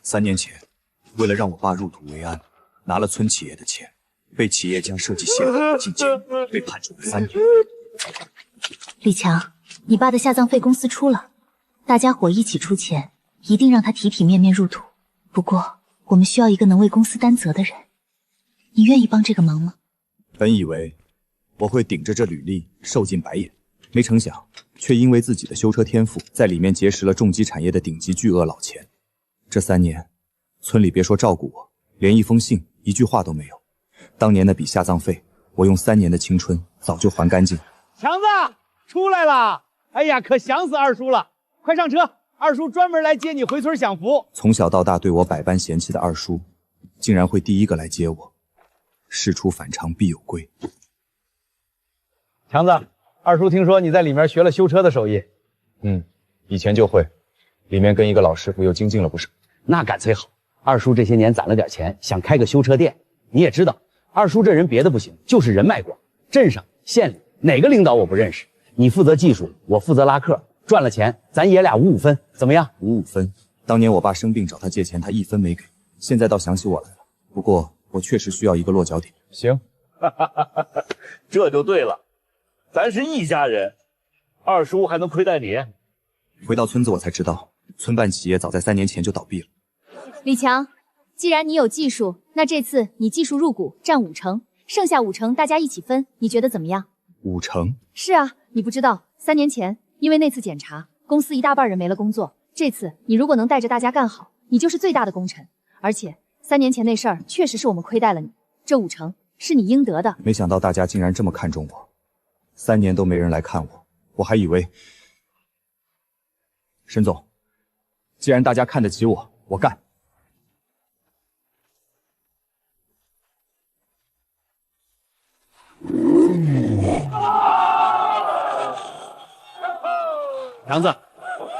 3年前，为了让我爸入土为安，拿了村企业的钱，被企业家设计陷害进监狱，被判处了3年。李强，你爸的下葬费公司出了，大家伙一起出钱，一定让他体体面面入土。不过，我们需要一个能为公司担责的人，你愿意帮这个忙吗？本以为我会顶着这履历受尽白眼，没成想却因为自己的修车天赋，在里面结识了重机产业的顶级巨鳄老钱。这3年，村里别说照顾我，连一封信、一句话都没有。当年那笔下葬费，我用3年的青春早就还干净。强子出来了！哎呀，可想死二叔了！快上车，二叔专门来接你回村享福。从小到大对我百般嫌弃的二叔，竟然会第一个来接我。事出反常必有归。强子，二叔听说你在里面学了修车的手艺。以前就会，里面跟一个老师傅又精进了不少。那干脆好。二叔这些年攒了点钱，想开个修车店。你也知道，二叔这人别的不行，就是人脉广，镇上、县里哪个领导我不认识。你负责技术，我负责拉客，赚了钱咱爷俩5-5分，怎么样？5-5分。当年我爸生病找他借钱，他1分没给，现在倒想起我来了。不过我确实需要一个落脚点。行，这就对了，咱是一家人，二叔还能亏待你？回到村子我才知道，村办企业早在3年前就倒闭了。李强，既然你有技术，那这次你技术入股占5成，剩下5成大家一起分，你觉得怎么样？5成？是啊，你不知道，3年前因为那次检查，公司一大半人没了工作。这次你如果能带着大家干好，你就是最大的功臣。而且3年前那事儿确实是我们亏待了你，这5成是你应得的。没想到大家竟然这么看重我，3年都没人来看我，我还以为……沈总，既然大家看得起我，我干。强子，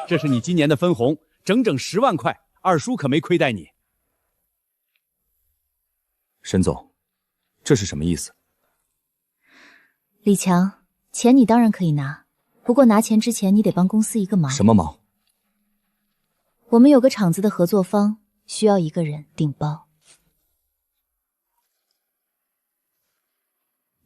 这是你今年的分红，整整10万块，二叔可没亏待你。沈总，这是什么意思？李强，钱你当然可以拿，不过拿钱之前你得帮公司一个忙。什么忙？我们有个厂子的合作方需要一个人顶包。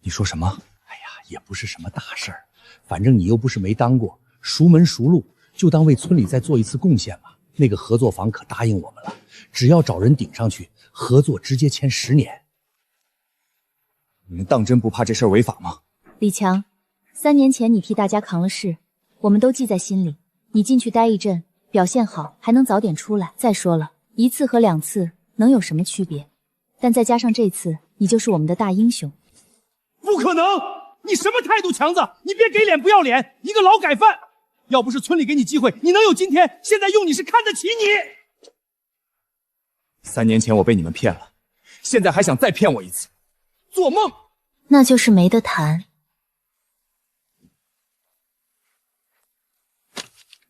你说什么？哎呀，也不是什么大事儿，反正你又不是没当过，熟门熟路，就当为村里再做一次贡献嘛。那个合作方可答应我们了，只要找人顶上去，合作直接签10年。你们当真不怕这事儿违法吗？李强，3年前你替大家扛了事，我们都记在心里。你进去待一阵，表现好还能早点出来。再说了，1次和2次能有什么区别？但再加上这次，你就是我们的大英雄。不可能！你什么态度，强子？你别给脸不要脸！一个劳改犯，要不是村里给你机会，你能有今天？现在用你是看得起你。3年前我被你们骗了，现在还想再骗我一次，做梦！那就是没得谈。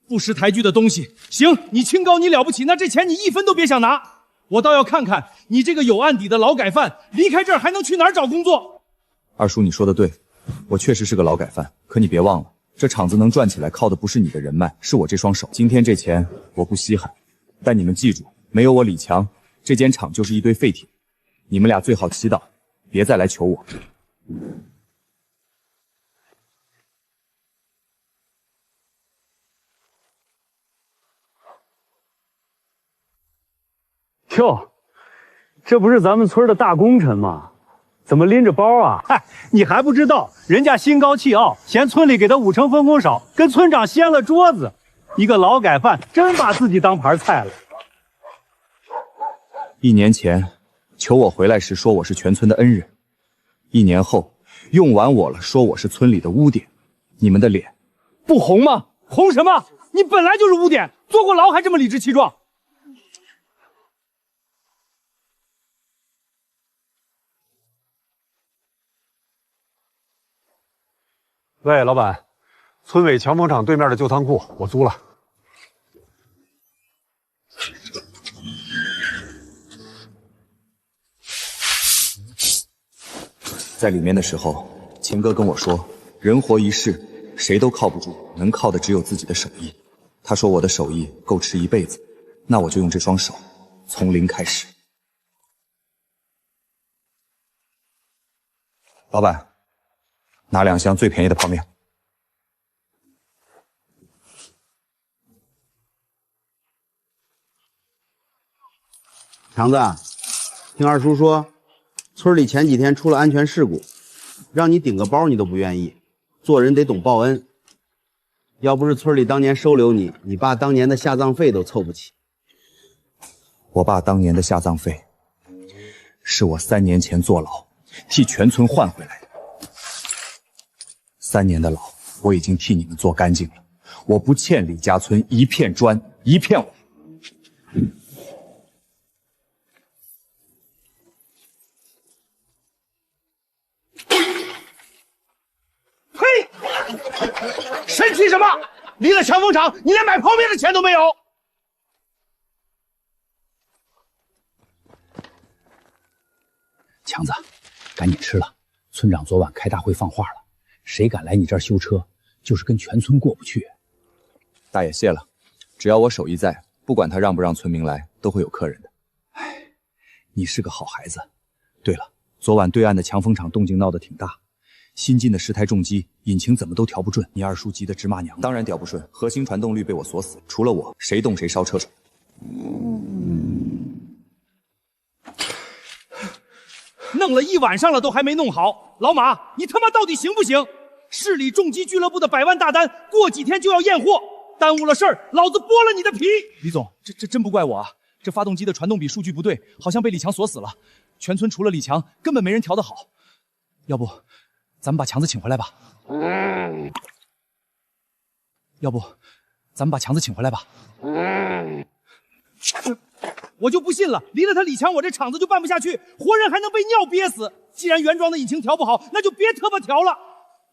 不识抬举的东西！行，你清高，你了不起，那这钱你1分都别想拿。我倒要看看你这个有案底的劳改犯，离开这儿还能去哪儿找工作？二叔，你说的对，我确实是个劳改犯，可你别忘了，这厂子能转起来，靠的不是你的人脉，是我这双手。今天这钱我不稀罕，但你们记住，没有我李强，这间厂就是一堆废铁。你们俩最好祈祷，别再来求我。哟，这不是咱们村的大功臣吗？怎么拎着包啊？嗨，你还不知道，人家心高气傲，嫌村里给他5成分红少，跟村长掀了桌子。一个劳改犯，真把自己当盘菜了。1年前求我回来时说我是全村的恩人，1年后用完我了，说我是村里的污点，你们的脸不红吗？红什么？你本来就是污点，坐过牢还这么理直气壮。喂，老板，村委强风厂对面的旧仓库我租了。在里面的时候，钱哥跟我说，人活一世，谁都靠不住，能靠的只有自己的手艺。他说我的手艺够吃一辈子，那我就用这双手从零开始。老板，拿2箱最便宜的泡面。强子，听二叔说，村里前几天出了安全事故，让你顶个包你都不愿意。做人得懂报恩，要不是村里当年收留你，你爸当年的下葬费都凑不起。我爸当年的下葬费，是我3年前坐牢替全村换回来的。3年的牢，我已经替你们做干净了。我不欠李家村一片砖一片瓦。生气什么？离了强风厂，你连买泡面的钱都没有。强子，赶紧吃了。村长昨晚开大会放话了，谁敢来你这儿修车，就是跟全村过不去。大爷谢了，只要我手艺在，不管他让不让村民来，都会有客人的。哎，你是个好孩子。对了，昨晚对岸的强风厂动静闹得挺大。新进的10台重机，引擎怎么都调不准，你二叔急得直骂娘。当然调不顺，核心传动率被我锁死，除了我，谁动谁烧车手。弄了1晚上了，都还没弄好，老马，你他妈到底行不行？市里重机俱乐部的100万大单，过几天就要验货，耽误了事儿，老子剥了你的皮！李总，这真不怪我啊，这发动机的传动比数据不对，好像被李强锁死了，全村除了李强，根本没人调得好。要不，咱们把强子请回来吧。要不，咱们把强子请回来吧。我就不信了，离了他李强，我这厂子就办不下去，活人还能被尿憋死。既然原装的引擎调不好，那就别特么调了，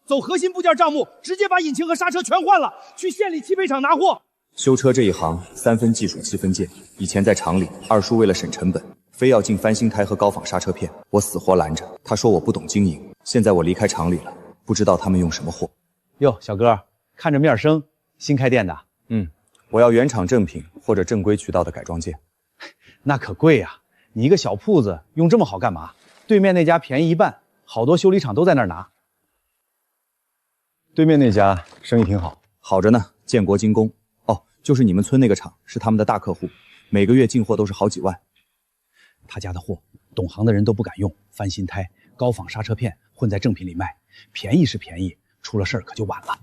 走核心部件账目，直接把引擎和刹车全换了，去县里汽配厂拿货。修车这一行3分技术7分贱，以前在厂里，二叔为了省成本，非要进翻新胎和高仿刹车片，我死活拦着，他说我不懂经营。现在我离开厂里了，不知道他们用什么货。哟，小哥，看着面生，新开店的？我要原厂正品或者正规渠道的改装件。那可贵呀！你一个小铺子用这么好干嘛？对面那家便宜1半，好多修理厂都在那儿拿。对面那家生意挺好，好着呢，建国精工。哦，就是你们村那个厂是他们的大客户，每个月进货都是好几万。他家的货，懂行的人都不敢用，翻新胎、高仿刹车片混在正品里卖，便宜是便宜，出了事儿可就晚了。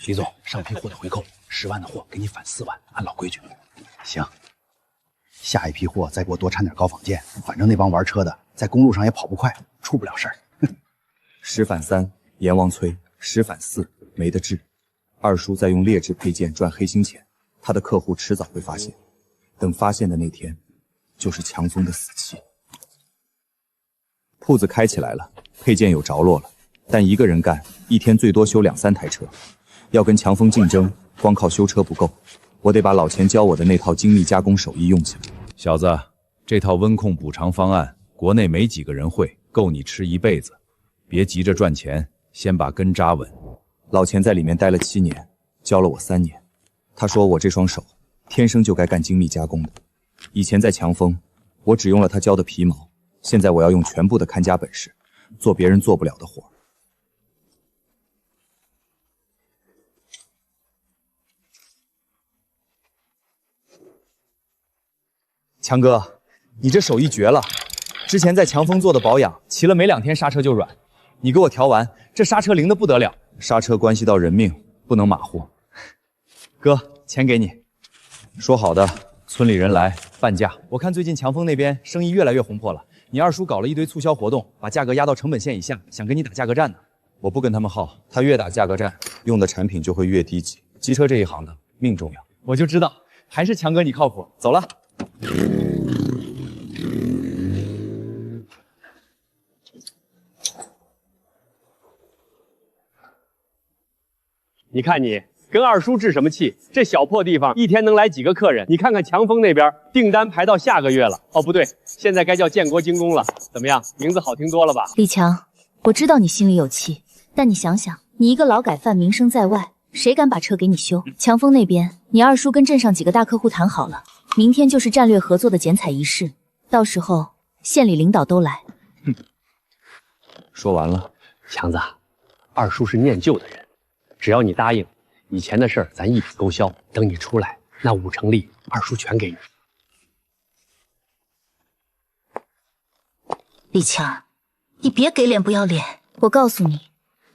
李总，上批货的回扣10万的货给你返4万，按老规矩。行，下一批货再给我多掺点高仿件，反正那帮玩车的在公路上也跑不快，出不了事儿。10返3，阎王催；10返4，没得治。二叔在用劣质配件赚黑心钱，他的客户迟早会发现，等发现的那天，就是强风的死期。铺子开起来了，配件有着落了，但一个人干，一天最多修2、3台车，要跟强风竞争，光靠修车不够，我得把老钱教我的那套精密加工手艺用起来。小子，这套温控补偿方案，国内没几个人会，够你吃一辈子。别急着赚钱，先把根扎稳。老钱在里面待了7年，教了我3年。他说我这双手天生就该干精密加工的。以前在强风，我只用了他教的皮毛，现在我要用全部的看家本事，做别人做不了的活。强哥，你这手艺绝了！之前在强风做的保养，骑了没2天刹车就软。你给我调完，这刹车灵得不得了。刹车关系到人命，不能马虎。哥，钱给你。说好的，村里人来半价。我看最近强风那边生意越来越红火了，你二叔搞了一堆促销活动，把价格压到成本线以下，想跟你打价格战呢。我不跟他们耗，他越打价格战，用的产品就会越低级。机车这一行的命重要。我就知道，还是强哥你靠谱。走了。你看你跟二叔置什么气？这小破地方一天能来几个客人？你看看强风那边订单排到下个月了。哦，不对，现在该叫建国精工了。怎么样，名字好听多了吧？李强，我知道你心里有气，但你想想，你一个劳改犯名声在外，谁敢把车给你修？强风那边，你二叔跟镇上几个大客户谈好了，明天就是战略合作的剪彩仪式，到时候县里领导都来。说完了。强子，二叔是念旧的人，只要你答应，以前的事儿咱一笔勾销。等你出来，那5成利，二叔全给你。李强，你别给脸不要脸！我告诉你，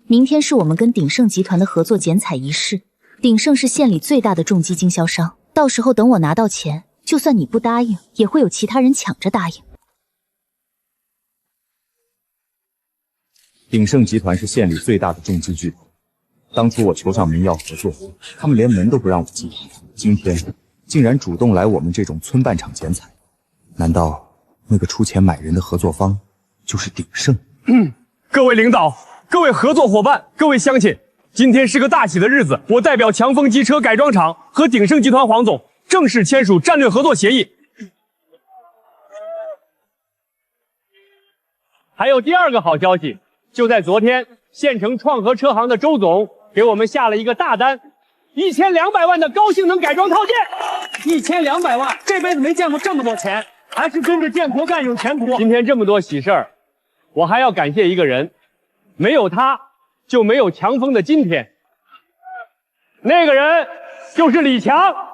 明天是我们跟鼎盛集团的合作剪彩仪式。鼎盛是县里最大的重机经销商，到时候等我拿到钱，就算你不答应，也会有其他人抢着答应。鼎盛集团是县里最大的重机巨头，当初我求上门要合作，他们连门都不让我进，今天竟然主动来我们这种村办厂剪彩，难道那个出钱买人的合作方就是鼎盛？各位领导，各位合作伙伴，各位乡亲，今天是个大喜的日子，我代表强风机车改装厂和鼎盛集团黄总正式签署战略合作协议。还有第2个好消息，就在昨天，县城创合车行的周总给我们下了一个大单，1200万的高性能改装套件。1200万，这辈子没见过这么多钱，还是跟着建国干有前途。今天这么多喜事儿，我还要感谢一个人，没有他就没有强风的今天。那个人就是李强。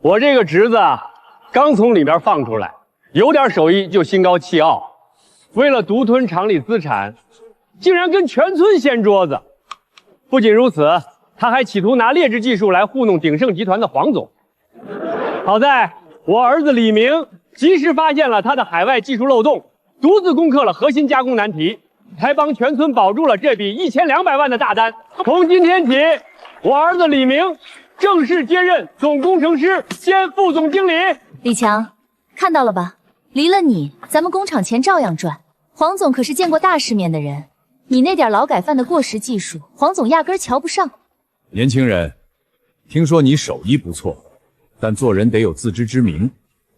我这个侄子刚从里边放出来，有点手艺就心高气傲，为了独吞厂里资产，竟然跟全村掀桌子。不仅如此，他还企图拿劣质技术来糊弄鼎盛集团的黄总。好在我儿子李明及时发现了他的海外技术漏洞，独自攻克了核心加工难题，还帮全村保住了这笔1200万的大单。从今天起，我儿子李明正式接任总工程师兼副总经理。李强，看到了吧？离了你，咱们工厂钱照样赚。黄总可是见过大世面的人，你那点劳改犯的过时技术，黄总压根儿瞧不上。年轻人，听说你手艺不错，但做人得有自知之明。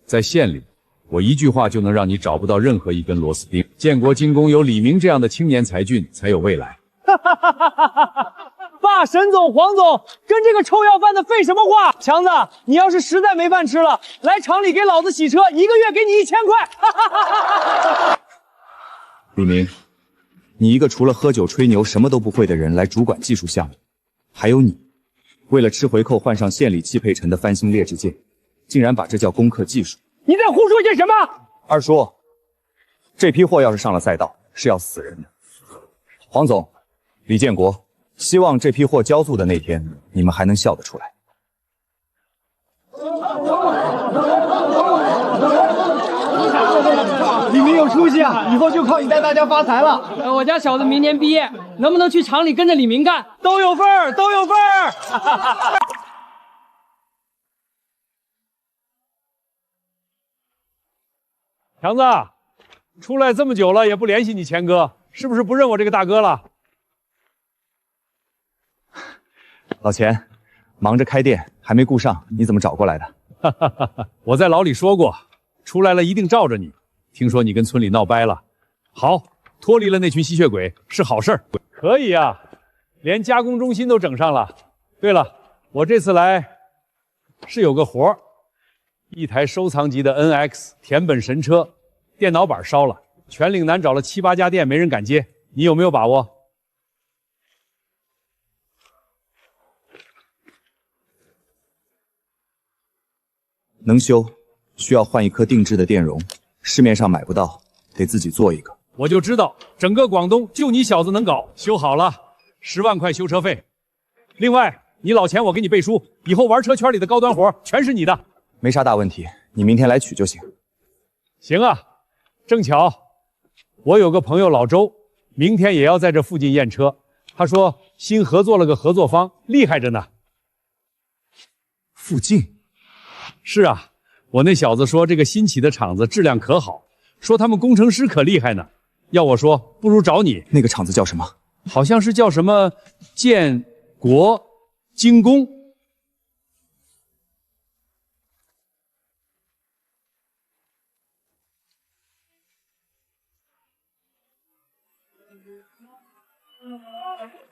在县里，我一句话就能让你找不到任何一根螺丝钉。建国精工有李明这样的青年才俊，才有未来。爸，沈总、黄总跟这个臭要饭的废什么话？强子，你要是实在没饭吃了，来厂里给老子洗车，一个月给你1000块。李明，你一个除了喝酒吹牛什么都不会的人来主管技术项目，还有你，为了吃回扣换上县里汽配城的翻新劣质件，竟然把这叫攻克技术。你在胡说些什么？二叔，这批货要是上了赛道，是要死人的。黄总，李建国，希望这批货交付的那天，你们还能笑得出来。李明有出息啊！以后就靠你带大家发财了。我家小子明年毕业，能不能去厂里跟着李明干？都有份儿，都有份儿。强子，出来这么久了也不联系你钱哥，是不是不认我这个大哥了？老钱，忙着开店还没顾上，你怎么找过来的？我在牢里说过，出来了一定罩着你。听说你跟村里闹掰了，好，脱离了那群吸血鬼是好事儿。可以啊，连加工中心都整上了。对了，我这次来是有个活儿，一台收藏级的 NX 田本神车，电脑板烧了，全岭南找了7、8家店，没人敢接，你有没有把握？能修，需要换一颗定制的电容，市面上买不到，得自己做一个。我就知道，整个广东就你小子能搞，修好了10万块修车费。另外，你老钱我给你背书，以后玩车圈里的高端活全是你的。没啥大问题，你明天来取就行。行啊，正巧我有个朋友老周，明天也要在这附近验车，他说新合作了个合作方，厉害着呢。附近？是啊，我那小子说这个新起的厂子质量可好，说他们工程师可厉害呢。要我说，不如找你。那个厂子叫什么？好像是叫什么建国精工。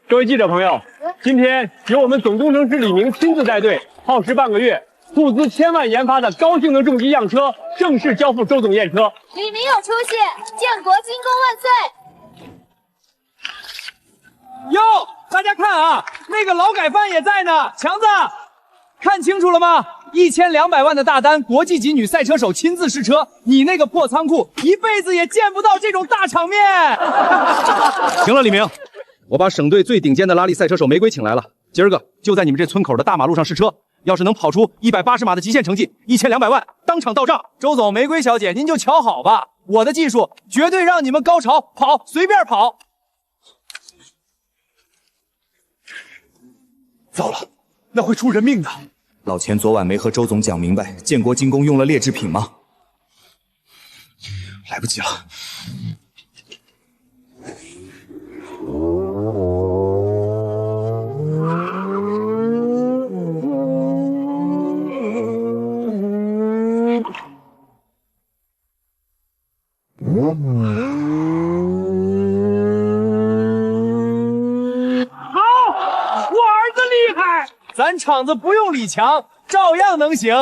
各位记者朋友，今天由我们总工程师李明亲自带队，耗时半个月，注资1000万研发的高性能重机样车正式交付周总验车。李明有出息，建国金工万岁！哟，大家看啊，那个劳改犯也在呢。强子，看清楚了吗？1200万的大单，国际级女赛车手亲自试车，你那个破仓库，一辈子也见不到这种大场面。行了，李明，我把省队最顶尖的拉力赛车手玫瑰请来了，今儿个就在你们这村口的大马路上试车，要是能跑出180码的极限成绩，1200万当场到账。周总，玫瑰小姐，您就瞧好吧，我的技术绝对让你们高潮，跑随便跑。糟了，那会出人命的。老钱昨晚没和周总讲明白，建国精工用了劣质品吗？来不及了。咱厂子不用李强，照样能行。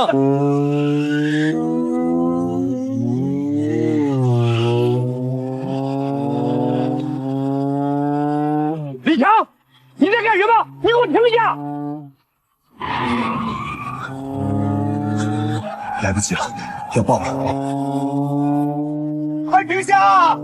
李强，你在干什么？你给我停下！来不及了，要爆了！快停下！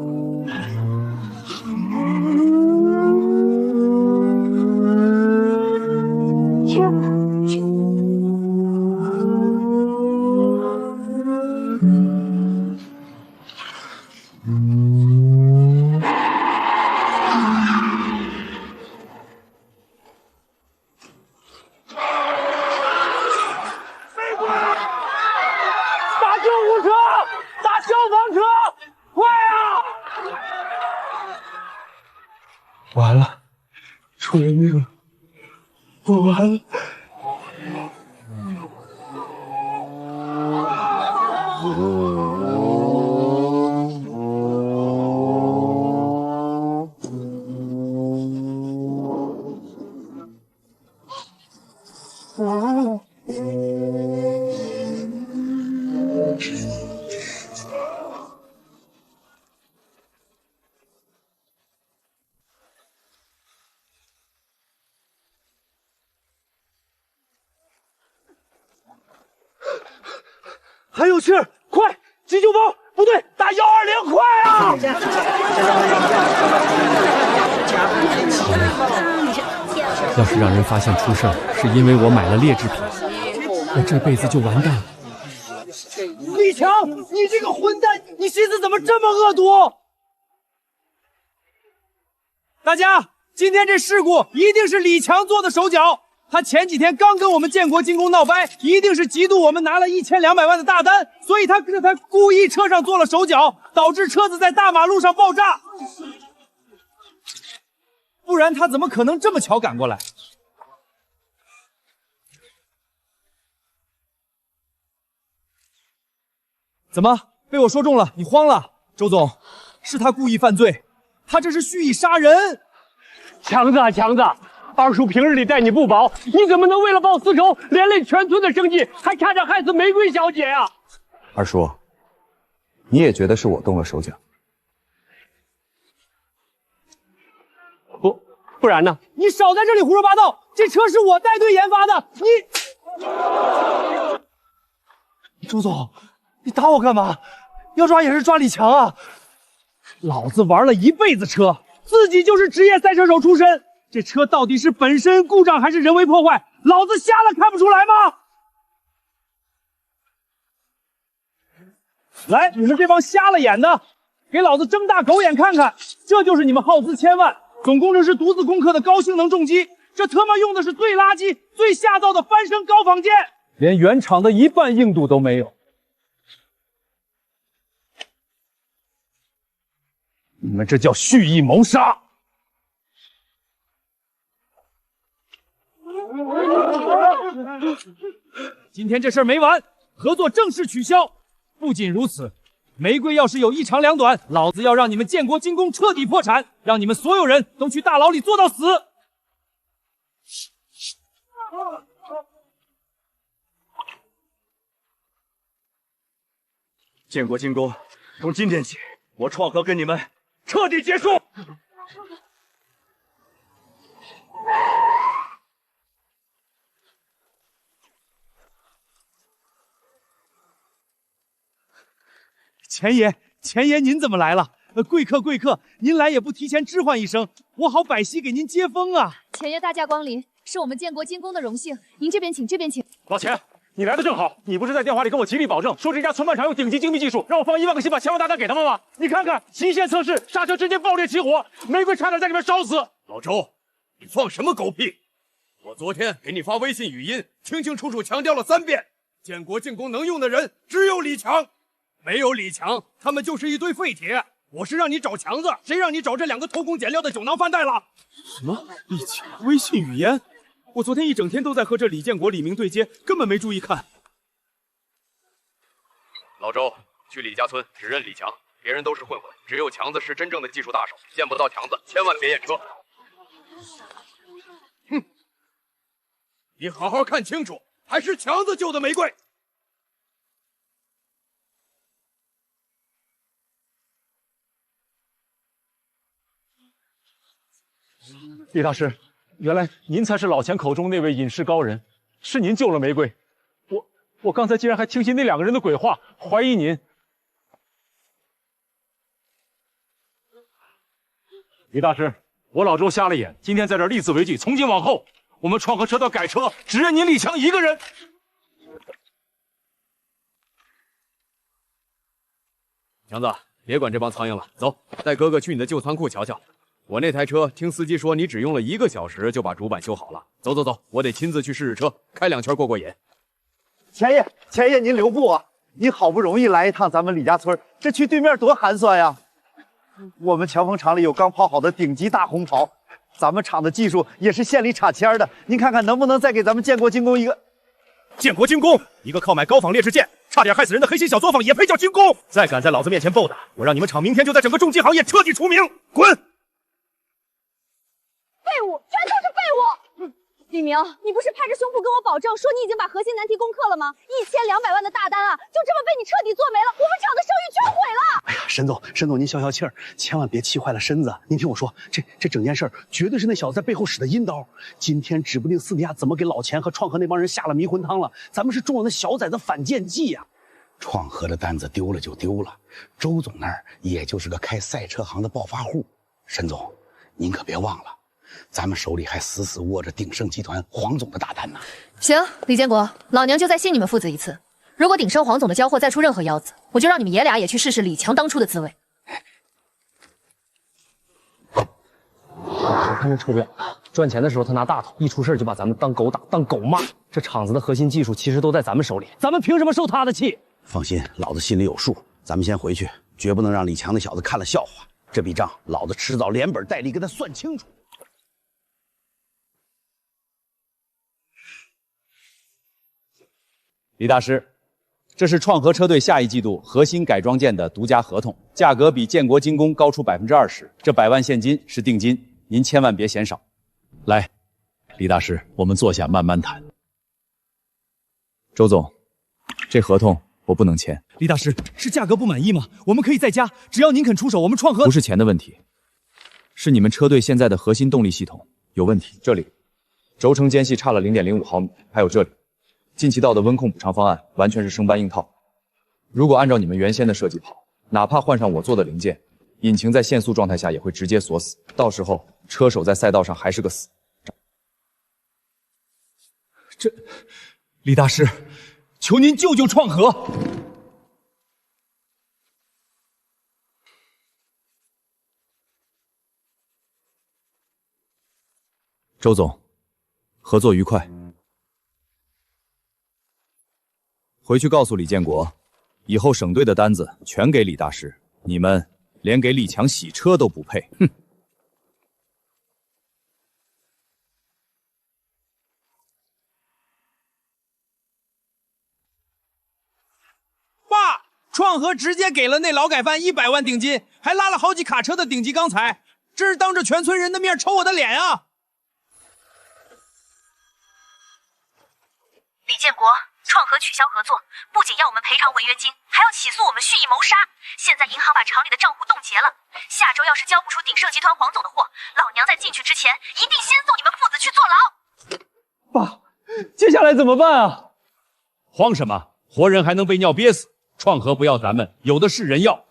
完了，出人命了！我完了。还有气儿，快！急救包，不对，打120，快啊！要是让人发现出事儿是因为我买了劣质品，我这辈子就完蛋了。李强，你这个混蛋，你心思怎么这么恶毒？大家，今天这事故一定是李强做的手脚。他前几天刚跟我们建国精工闹掰，一定是嫉妒我们拿了1200万的大单，所以他故意车上做了手脚，导致车子在大马路上爆炸。不然他怎么可能这么巧赶过来？怎么被我说中了？你慌了？周总，是他故意犯罪，他这是蓄意杀人。强子啊，强子！二叔平日里待你不薄，你怎么能为了报私仇，连累全村的生计，还差点害死玫瑰小姐呀？二叔，你也觉得是我动了手脚？不然呢？你少在这里胡说八道！这车是我带队研发的，你……周总，你打我干嘛？要抓也是抓李强啊！老子玩了一辈子车，自己就是职业赛车手出身。这车到底是本身故障还是人为破坏？老子瞎了看不出来吗？来，你们这帮瞎了眼的，给老子睁大狗眼看看！这就是你们耗资1000万，总工程师独自攻克的高性能重机，这他妈用的是最垃圾、最下造的翻身高仿件，连原厂的一半硬度都没有。你们这叫蓄意谋杀！今天这事儿没完，合作正式取消。不仅如此，玫瑰要是有一长两短，老子要让你们建国精工彻底破产，让你们所有人都去大牢里坐到死！建国精工，从今天起，我创和跟你们彻底结束。钱爷您怎么来了？贵客，您来也不提前知唤一声，我好摆席给您接风啊！钱爷大驾光临，是我们建国精工的荣幸，您这边请，这边请。老钱，你来的正好，你不是在电话里跟我极力保证，说这家存办厂用顶级精密技术，让我放1万个心把1000万大单给他们吗？你看看，极限测试，刹车直接爆裂起火，玫瑰差点在里面烧死。老周，你放什么狗屁！我昨天给你发微信语音，清清楚楚强调了3遍，建国精工能用的人只有李强。没有李强，他们就是一堆废铁。我是让你找强子，谁让你找这2个偷工减料的酒囊饭袋了？什么？李强微信语言？我昨天一整天都在和这李建国、李明对接，根本没注意看。老周，去李家村只认李强，别人都是混混，只有强子是真正的技术大手。见不到强子，千万别验车。哼！你好好看清楚，还是强子救的玫瑰。李大师，原来您才是老钱口中那位隐士高人，是您救了玫瑰。我刚才竟然还听信那2个人的鬼话，怀疑您。李大师，我老周瞎了眼，今天在这儿立字为据，从今往后，我们创和车道改车只认您李强一个人。强子，别管这帮苍蝇了，走，带哥哥去你的旧仓库瞧瞧。我那台车，听司机说你只用了1个小时就把主板修好了。走，我得亲自去试试车，开2圈过瘾。钱爷，您留步啊！您好不容易来一趟咱们李家村，这去对面多寒酸呀！我们强风厂里有刚泡好的顶级大红袍，咱们厂的技术也是县里插签的，您看看能不能再给咱们建国精工一个？建国精工，一个靠买高仿劣质件，差点害死人的黑心小作坊也配叫精工？再敢在老子面前暴打，我让你们厂明天就在整个重机行业彻底除名！滚！废物，全都是废物！李明，你不是拍着胸脯跟我保证说你已经把核心难题攻克了吗？1200万的大单啊，就这么被你彻底做没了，我们厂的声誉全毁了！哎呀，沈总，您消消气儿，千万别气坏了身子。您听我说，这整件事儿绝对是那小子在背后使的阴刀。今天指不定私底下怎么给老钱和创和那帮人下了迷魂汤了。咱们是中了那小崽子反间计呀！创和的单子丢了就丢了，周总那儿也就是个开赛车行的暴发户。沈总，您可别忘了。咱们手里还死死握着鼎盛集团黄总的大单呢。行，李建国，老娘就再信你们父子一次。如果鼎盛黄总的交货再出任何幺子，我就让你们爷俩也去试试李强当初的滋味。我看这臭婊子，赚钱的时候他拿大头，一出事就把咱们当狗打，当狗骂。这厂子的核心技术其实都在咱们手里，咱们凭什么受他的气？放心，老子心里有数。咱们先回去，绝不能让李强那小子看了笑话。这笔账，老子迟早连本带利给他算清楚。李大师，这是创和车队下一季度核心改装件的独家合同，价格比建国精工高出20%，这100万现金是定金，您千万别嫌少。来，李大师，我们坐下慢慢谈。周总，这合同我不能签。李大师，是价格不满意吗？我们可以再加，只要您肯出手，我们创和……不是钱的问题，是你们车队现在的核心动力系统有问题。这里，轴承间隙差了0.05毫米，还有这里。进气道的温控补偿方案完全是生搬硬套，如果按照你们原先的设计跑，哪怕换上我做的零件，引擎在限速状态下也会直接锁死，到时候车手在赛道上还是个死。这，李大师，求您救救创和！周总，合作愉快。回去告诉李建国，以后省队的单子全给李大师，你们连给李强洗车都不配。哼！爸，创创和直接给了那劳改犯100万定金，还拉了好几卡车的顶级钢材，这是当着全村人的面抽我的脸啊！李建国，创和取消合作，不仅要我们赔偿违约金，还要起诉我们蓄意谋杀。现在银行把厂里的账户冻结了，下周要是交不出鼎盛集团黄总的货，老娘在进去之前一定先送你们父子去坐牢。爸，接下来怎么办啊？慌什么？活人还能被尿憋死？创和不要咱们，有的是人要。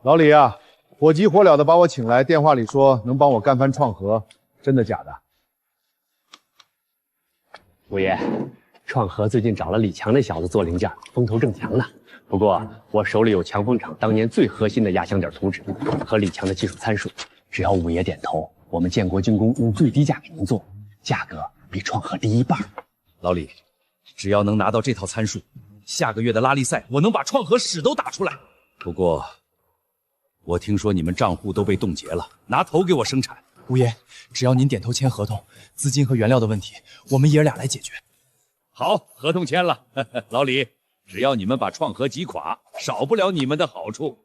老李啊，火急火燎的把我请来，电话里说能帮我干翻创和，真的假的？五爷，创和最近找了李强那小子做零件，风头正强呢。不过我手里有强风厂当年最核心的压箱底图纸和李强的技术参数，只要五爷点头，我们建国精工用最低价给您做，价格比创和低1半。老李，只要能拿到这套参数，下个月的拉力赛我能把创和屎都打出来。不过，我听说你们账户都被冻结了，拿头给我生产。五爷，只要您点头签合同，资金和原料的问题，我们爷儿俩来解决。好，合同签了。老李，只要你们把创和击垮，少不了你们的好处。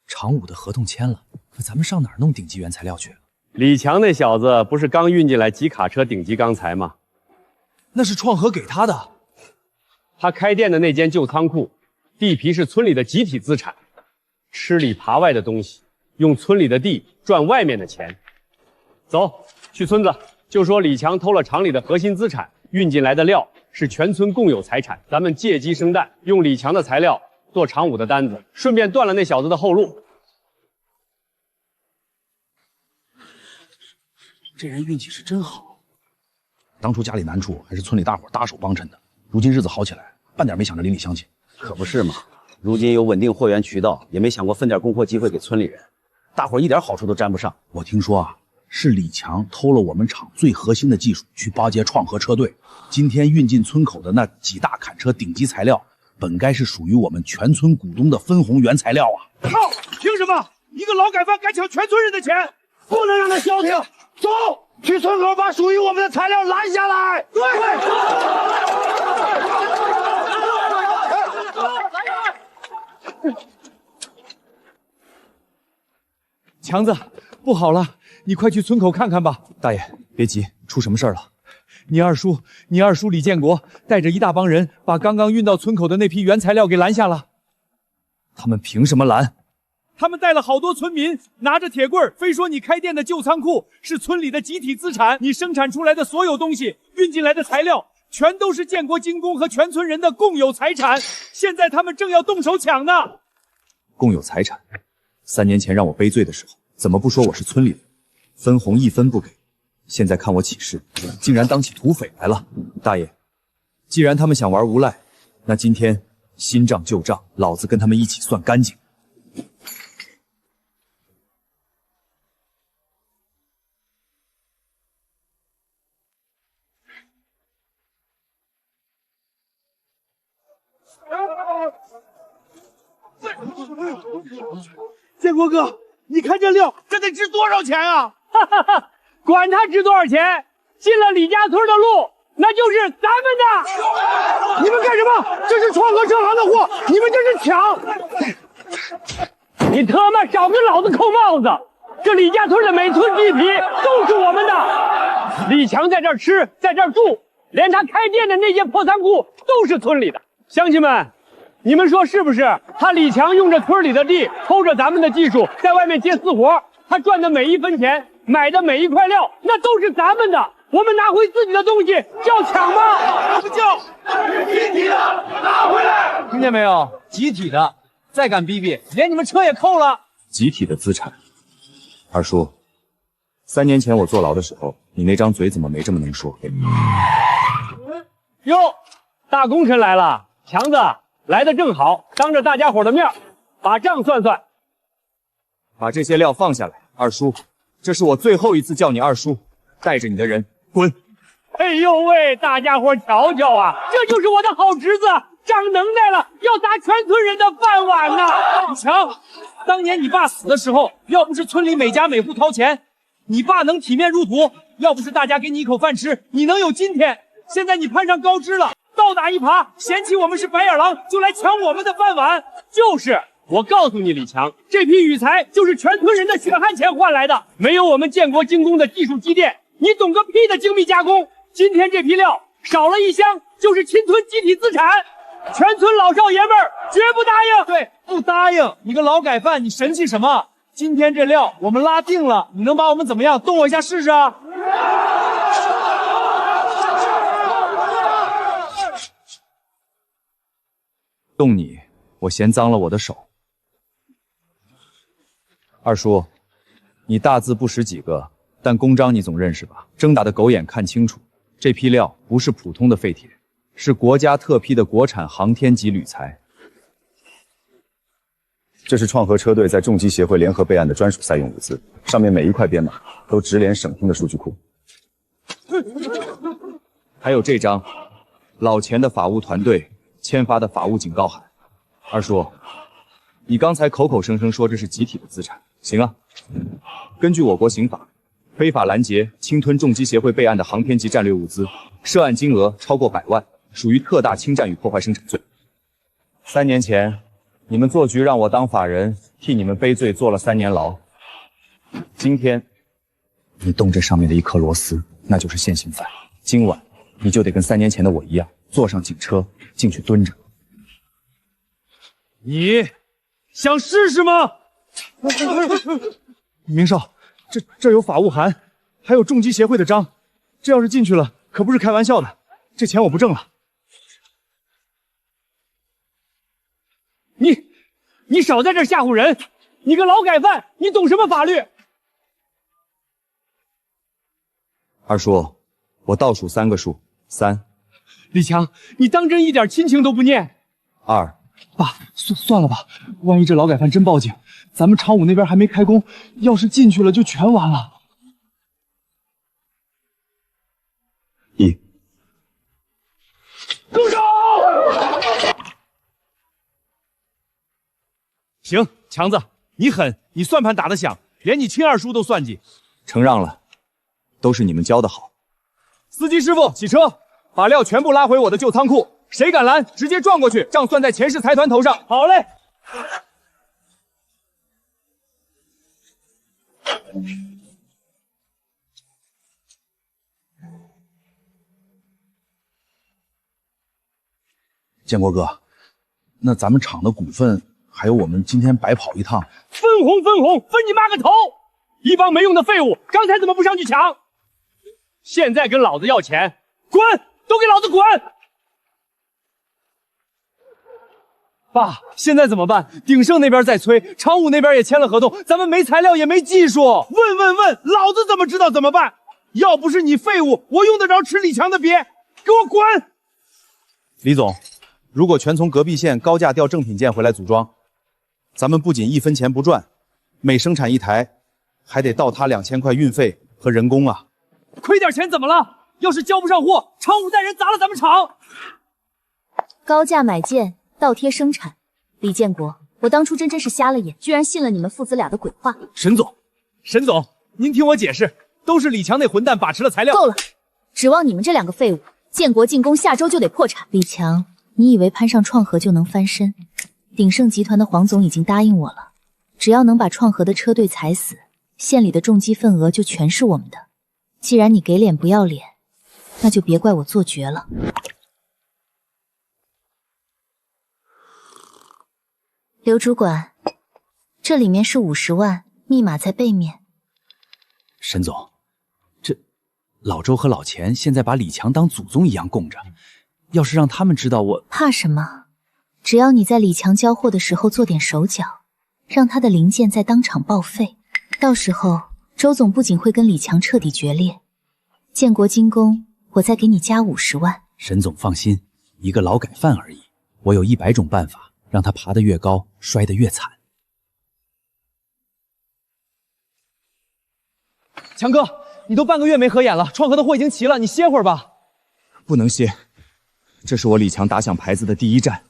厂5的合同签了，可咱们上哪儿弄顶级原材料去？李强那小子不是刚运进来几卡车顶级钢材吗？那是创和给他的。他开店的那间旧仓库，地皮是村里的集体资产，吃里扒外的东西，用村里的地赚外面的钱。走，去村子就说李强偷了厂里的核心资产，运进来的料是全村共有财产，咱们借鸡生蛋，用李强的材料做厂5的单子，顺便断了那小子的后路。这人运气是真好，当初家里难处还是村里大伙搭手帮衬的，如今日子好起来，半点没想着邻里乡亲。可不是嘛，如今有稳定货源渠道，也没想过分点供货机会给村里人，大伙一点好处都沾不上。我听说啊，是李强偷了我们厂最核心的技术去巴结创和车队，今天运进村口的那几大砍车顶级材料，本该是属于我们全村股东的分红原材料啊！靠！凭什么一个劳改犯敢抢全村人的钱？不能让他消停！走，去村口把属于我们的材料拦下来！对。强子，不好了，你快去村口看看吧。大爷，别急，出什么事了？你二叔李建国带着一大帮人，把刚刚运到村口的那批原材料给拦下了。他们凭什么拦？他们带了好多村民，拿着铁棍，非说你开店的旧仓库是村里的集体资产，你生产出来的所有东西，运进来的材料，全都是建国精工和全村人的共有财产。现在他们正要动手抢呢。共有财产，3年前让我背罪的时候，怎么不说我是村里的，分红1分不给？现在看我起事，竟然当起土匪来了。大爷，既然他们想玩无赖，那今天新账旧账，老子跟他们一起算干净。建国哥，你看这料，这得值多少钱啊？哈哈哈，管他值多少钱，进了李家村的路，那就是咱们的。你们干什么？这是创和车行的货，你们这是抢！你他妈少跟老子扣帽子！这李家村的每寸地皮都是我们的。李强在这儿吃，在这儿住，连他开店的那间破仓库都是村里的。乡亲们，你们说是不是？他李强用着村里的地，偷着咱们的技术，在外面接私活，他赚的每一分钱，买的每一块料，那都是咱们的。我们拿回自己的东西叫抢吗？不叫，集体的拿回来！听见没有？集体的，再敢逼逼，连你们车也扣了。集体的资产，二叔，3年前我坐牢的时候，你那张嘴怎么没这么能说？哟，大功臣来了，强子来的正好，当着大家伙的面，把账算算。把这些料放下来，二叔，这是我最后一次叫你二叔，带着你的人滚！哎呦喂，大家伙瞧瞧啊，这就是我的好侄子，长能耐了，要砸全村人的饭碗呐！李强，当年你爸死的时候，要不是村里每家每户掏钱，你爸能体面入土，要不是大家给你一口饭吃，你能有今天？现在你攀上高枝了，倒打一耙，嫌弃我们是白眼狼，就来抢我们的饭碗。就是，我告诉你，李强，这批羽材就是全村人的血汗钱换来的，没有我们建国精工的技术积淀，你懂个屁的精密加工！今天这批料少了一箱，就是侵吞集体资产，全村老少爷们儿绝不答应。对，不答应！你个劳改犯，你神气什么？今天这料我们拉定了，你能把我们怎么样？动我一下试试啊！动你，我嫌脏了我的手。二叔，你大字不识几个，但公章你总认识吧？睁大的狗眼看清楚，这批料不是普通的废铁，是国家特批的国产航天级铝材。这是创河车队在重机协会联合备案的专属赛用物资，上面每一块编码都直连省厅的数据库。还有这张老钱的法务团队签发的法务警告函。二叔，你刚才口口声声说这是集体的资产，行啊。根据我国刑法，非法拦截、侵吞重机协会备案的航天级战略物资，涉案金额超过100万，属于特大侵占与破坏生产罪。3年前，你们做局让我当法人，替你们背罪，坐了3年牢。今天，你动这上面的一颗螺丝，那就是现行犯。今晚，你就得跟3年前的我一样，坐上警车进去蹲着。你想试试吗？明少，这有法务函，还有重机协会的章，这要是进去了，可不是开玩笑的。这钱我不挣了。你少在这吓唬人！你个劳改犯，你懂什么法律？二叔，我倒数3个数，3。李强，你当真一点亲情都不念？2。爸，算了吧，万一这劳改犯真报警，咱们厂务那边还没开工，要是进去了就全完了。1。住手！行，强子，你狠，你算盘打得响，连你亲二叔都算计。承让了，都是你们教的好。司机师傅，起车，把料全部拉回我的旧仓库。谁敢拦，直接撞过去，账算在钱氏财团头上。好嘞。建国哥，那咱们厂的股份，还有我们今天白跑一趟，分红，分你妈个头！一帮没用的废物，刚才怎么不上去抢？现在跟老子要钱，滚！都给老子滚！爸，现在怎么办？鼎盛那边在催，厂务那边也签了合同，咱们没材料也没技术。问，老子怎么知道怎么办？要不是你废物，我用得着吃李强的鳖？给我滚！李总，如果全从隔壁县高价调正品件回来组装，咱们不仅1分钱不赚，每生产1台，还得倒他2000块运费和人工啊！亏点钱怎么了？要是交不上货，厂务带人砸了咱们厂。高价买件，倒贴生产。李建国，我当初真是瞎了眼，居然信了你们父子俩的鬼话。沈总，您听我解释，都是李强那混蛋把持了材料。够了，指望你们这2个废物，建国进攻下周就得破产。李强，你以为攀上创河就能翻身？鼎盛集团的黄总已经答应我了，只要能把创河的车队踩死，县里的重机份额就全是我们的。既然你给脸不要脸，那就别怪我做绝了。刘主管，这里面是50万，密码在背面。沈总，这老周和老钱现在把李强当祖宗一样供着，要是让他们知道我……怕什么？只要你在李强交货的时候做点手脚，让他的零件在当场报废，到时候周总不仅会跟李强彻底决裂，建国精工我再给你加50万。沈总放心，一个劳改犯而已，我有100种办法让他爬得越高，摔得越惨。强哥，你都半个月没合眼了，创河的货已经齐了，你歇会儿吧。不能歇，这是我李强打响牌子的第一战，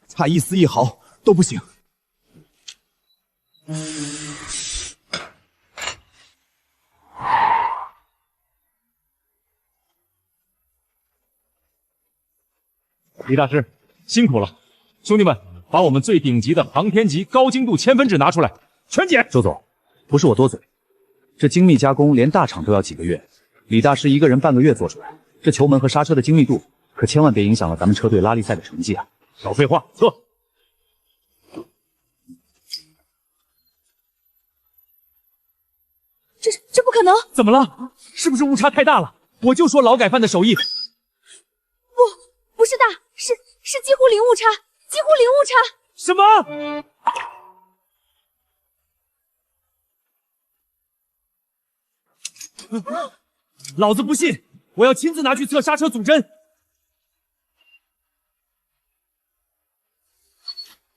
差一丝一毫都不行。李大师辛苦了，兄弟们，把我们最顶级的航天级高精度铅粉纸拿出来，全检。周总，不是我多嘴，这精密加工连大厂都要几个月，李大师一个人半个月做出来，这球门和刹车的精密度，可千万别影响了咱们车队拉力赛的成绩啊！少废话，测。这不可能！怎么了？是不是误差太大了？我就说劳改犯的手艺。不是大，是几乎零误差，几乎零误差。什么？老子不信！我要亲自拿去测刹车阻针。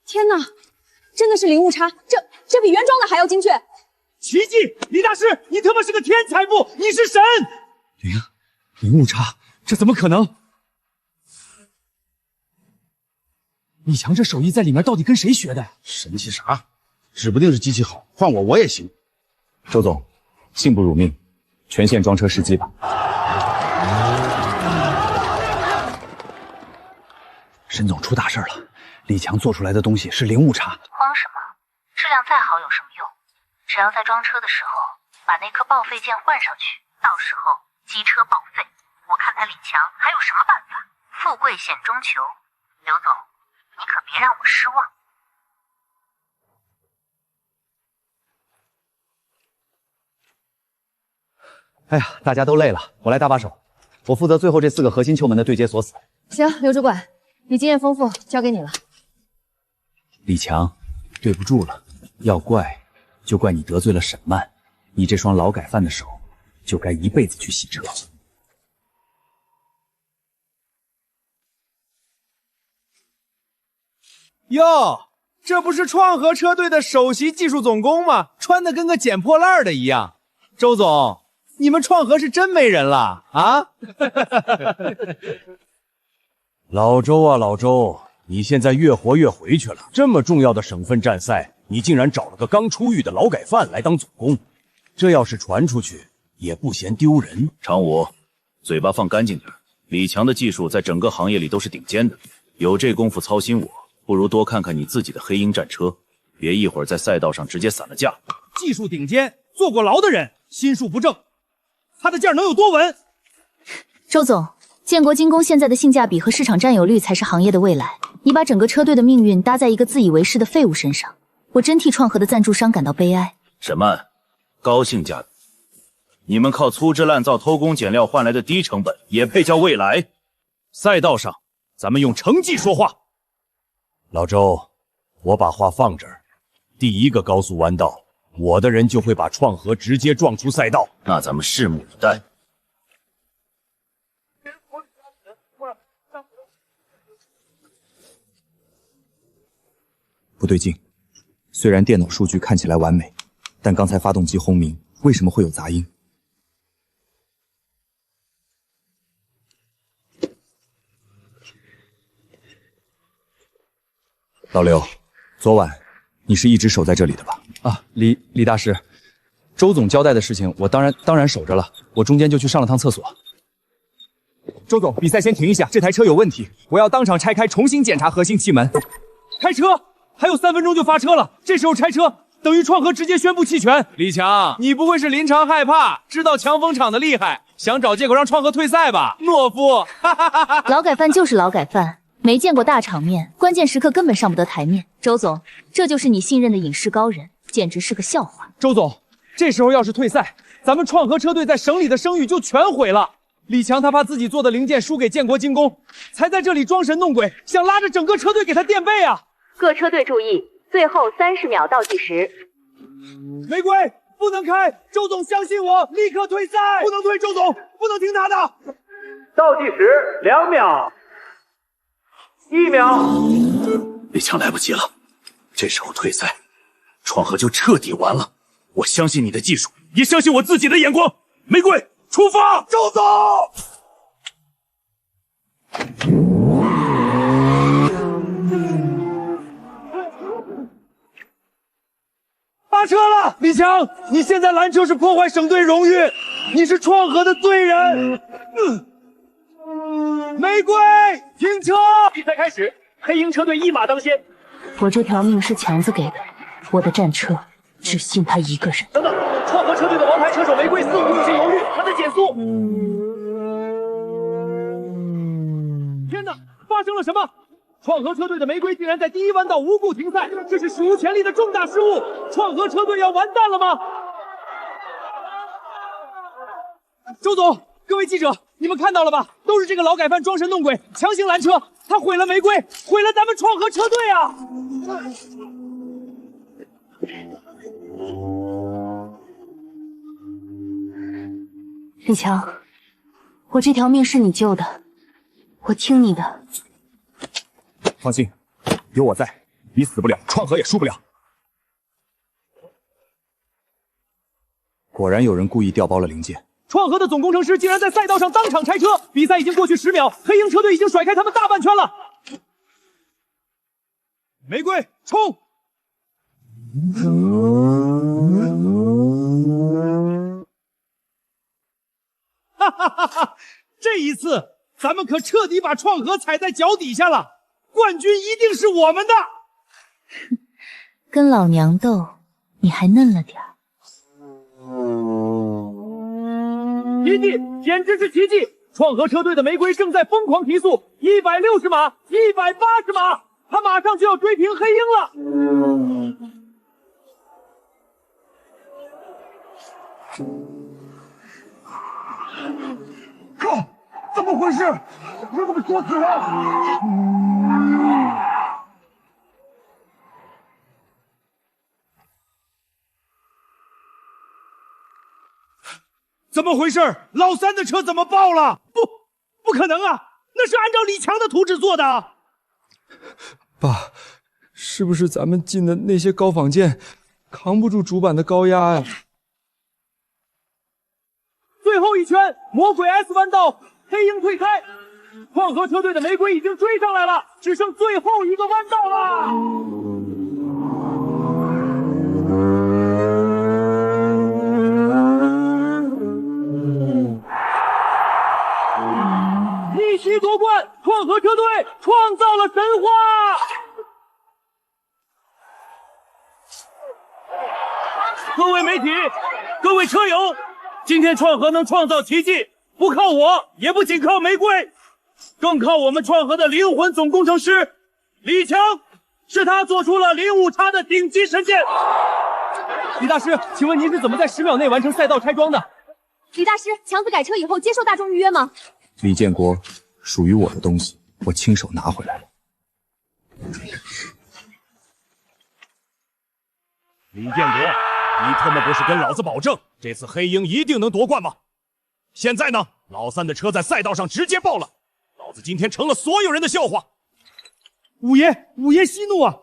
天哪，真的是零误差，这比原装的还要精确。奇迹！李大师，你他妈是个天才不？你是神！零误差，这怎么可能？李强这手艺在里面到底跟谁学的？神气啥？指不定是机器好，换我也行。周总，幸不辱命，全线装车试机吧。沈总出大事了，李强做出来的东西是零误差。慌什么？质量再好有什么用？只要在装车的时候把那颗报废键换上去，到时候机车报废，我看看李强还有什么办法。富贵险中求，刘总，你可别让我失望。哎呀，大家都累了，我来搭把手，我负责最后这4个核心球门的对接锁死。行，刘主管，你经验丰富，交给你了。李强，对不住了，要怪就怪你得罪了沈曼，你这双劳改犯的手就该一辈子去洗车。哟，这不是创河车队的首席技术总工吗？穿的跟个捡破烂的一样。周总，你们创河是真没人了啊？老周啊，老周，你现在越活越回去了。这么重要的省份战赛，你竟然找了个刚出狱的劳改犯来当总工，这要是传出去，也不嫌丢人。常武，嘴巴放干净点。李强的技术在整个行业里都是顶尖的，有这功夫操心我，不如多看看你自己的黑鹰战车，别一会儿在赛道上直接散了架。技术顶尖，坐过牢的人，心术不正，他的件能有多稳？周总，建国精工现在的性价比和市场占有率才是行业的未来。你把整个车队的命运搭在一个自以为是的废物身上，我真替创河的赞助商感到悲哀。沈曼，高性价比，你们靠粗制滥造、偷工减料换来的低成本，也配叫未来？赛道上，咱们用成绩说话。老周，我把话放这儿，第一个高速弯道，我的人就会把创河直接撞出赛道。那咱们拭目以待。不对劲，虽然电脑数据看起来完美，但刚才发动机轰鸣，为什么会有杂音？老刘，昨晚你是一直守在这里的吧？啊，李大师，周总交代的事情，我当然守着了。我中间就去上了趟厕所。周总，比赛先停一下，这台车有问题，我要当场拆开，重新检查核心气门。开车，还有3分钟就发车了，这时候拆车等于创河直接宣布弃权。李强，你不会是临场害怕，知道强风厂的厉害，想找借口让创河退赛吧？懦夫！劳改犯就是劳改犯，没见过大场面，关键时刻根本上不得台面。周总，这就是你信任的影视高人，简直是个笑话。周总，这时候要是退赛，咱们创河车队在省里的声誉就全毁了。李强他怕自己做的零件输给建国精工，才在这里装神弄鬼，想拉着整个车队给他垫背啊！各车队注意，最后30秒倒计时。玫瑰，不能开！周总相信我，立刻退赛！不能退，周总，不能听他的！倒计时2秒，1秒。李强来不及了，这时候退赛，创河就彻底完了。我相信你的技术，也相信我自己的眼光。玫瑰，出发！周总。发车了，李强，你现在拦车是破坏省队荣誉，你是创河的罪人。玫瑰，停车！开始，黑鹰车队一马当先。我这条命是强子给的，我的战车只信他一个人。等等，创河车队的王牌车手玫瑰似乎有些犹豫，他在减速。天哪，发生了什么？创河车队的玫瑰竟然在第一弯道无故停赛，这是史无前例的重大失误！创河车队要完蛋了吗？周总，各位记者，你们看到了吧？都是这个劳改犯装神弄鬼，强行拦车，他毁了玫瑰，毁了咱们创河车队啊！李强，我这条命是你救的，我听你的。放心，有我在，你死不了，创河也输不了。果然有人故意调包了零件。创河的总工程师竟然在赛道上当场拆车，比赛已经过去10秒，黑鹰车队已经甩开他们大半圈了。玫瑰冲！哈哈哈哈！这一次咱们可彻底把创河踩在脚底下了，冠军一定是我们的。跟老娘斗，你还嫩了点儿。奇迹，简直是奇迹！创河车队的玫瑰正在疯狂提速，160码，180码，他马上就要追平黑鹰了。靠！怎么回事？我怎么锁死了？怎么回事？老三的车怎么爆了？不可能啊！那是按照李强的图纸做的。爸，是不是咱们进的那些高仿件扛不住主板的高压呀？最后一圈，魔鬼 S 弯道，黑鹰退开。创河车队的玫瑰已经追上来了，只剩最后一个弯道了。一骑夺冠，创河车队创造了神话！各位媒体，各位车友，今天创河能创造奇迹，不靠我，也不仅靠玫瑰，更靠我们创河的灵魂总工程师李强，是他做出了零误差的顶级神剑。李大师，请问您是怎么在10秒内完成赛道拆装的？李大师，强子改车以后接受大众预约吗？李建国，属于我的东西，我亲手拿回来了。李建国，你他妈不是跟老子保证这次黑鹰一定能夺冠吗？现在呢，老三的车在赛道上直接爆了，老子今天成了所有人的笑话。五爷息怒啊！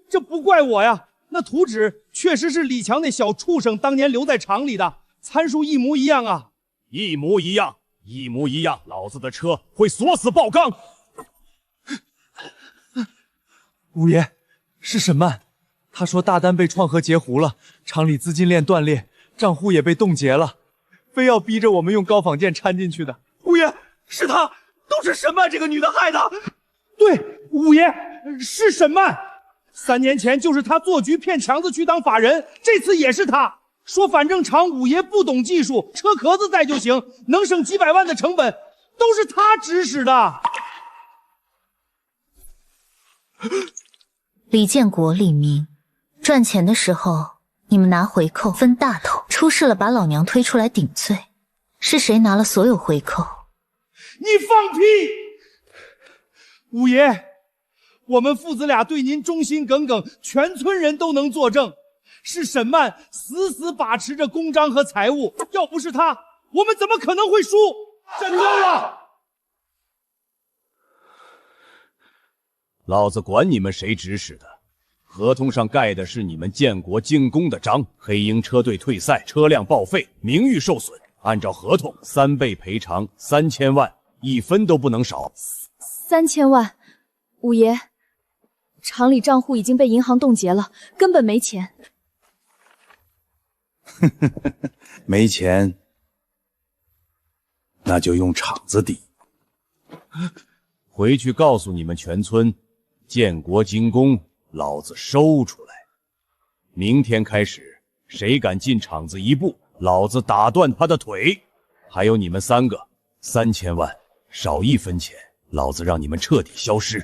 这不怪我呀，那图纸确实是李强那小畜生当年留在厂里的，参数一模一样啊！一模一样，一模一样，老子的车会锁死爆缸。五爷，是沈曼，他说大单被创河截胡了，厂里资金链断裂，账户也被冻结了，非要逼着我们用高仿件掺进去的。五爷，是他，都是沈曼这个女的害的。对，五爷是沈曼，3年前就是他做局骗强子去当法人，这次也是他。说反正厂五爷不懂技术，车壳子在就行，能省几百万的成本，都是他指使的。李建国、李明，赚钱的时候你们拿回扣分大头，出事了把老娘推出来顶罪，是谁拿了所有回扣？你放屁！五爷，我们父子俩对您忠心耿耿，全村人都能作证。是沈曼死死把持着公章和财务，要不是他，我们怎么可能会输？真够了！老子管你们谁指使的，合同上盖的是你们建国精工的章。黑鹰车队退赛，车辆报废，名誉受损，按照合同3倍赔偿3000万，1分都不能少。3000万，五爷，厂里账户已经被银行冻结了，根本没钱。没钱，那就用厂子抵。回去告诉你们全村，建国精工老子收出来。明天开始，谁敢进厂子一步，老子打断他的腿。还有你们3个，3000万，少1分钱，老子让你们彻底消失。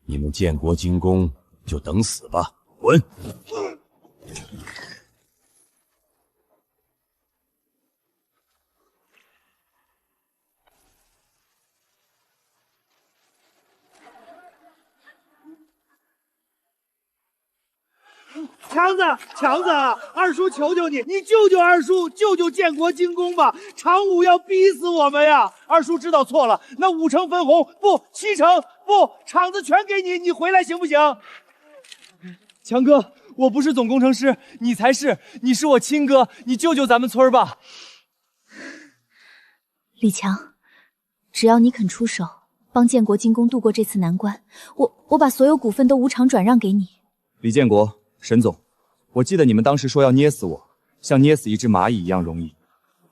你们建国精工就等死吧，滚！强子，二叔求求你，你救救二叔，救救建国精工吧！常武要逼死我们呀！二叔知道错了，那5成分红不7成不，厂子全给你，你回来行不行？强哥，我不是总工程师，你才是，你是我亲哥，你救救咱们村吧！李强，只要你肯出手，帮建国精工度过这次难关，我把所有股份都无偿转让给你。李建国，沈总，我记得你们当时说要捏死我，像捏死一只蚂蚁一样容易。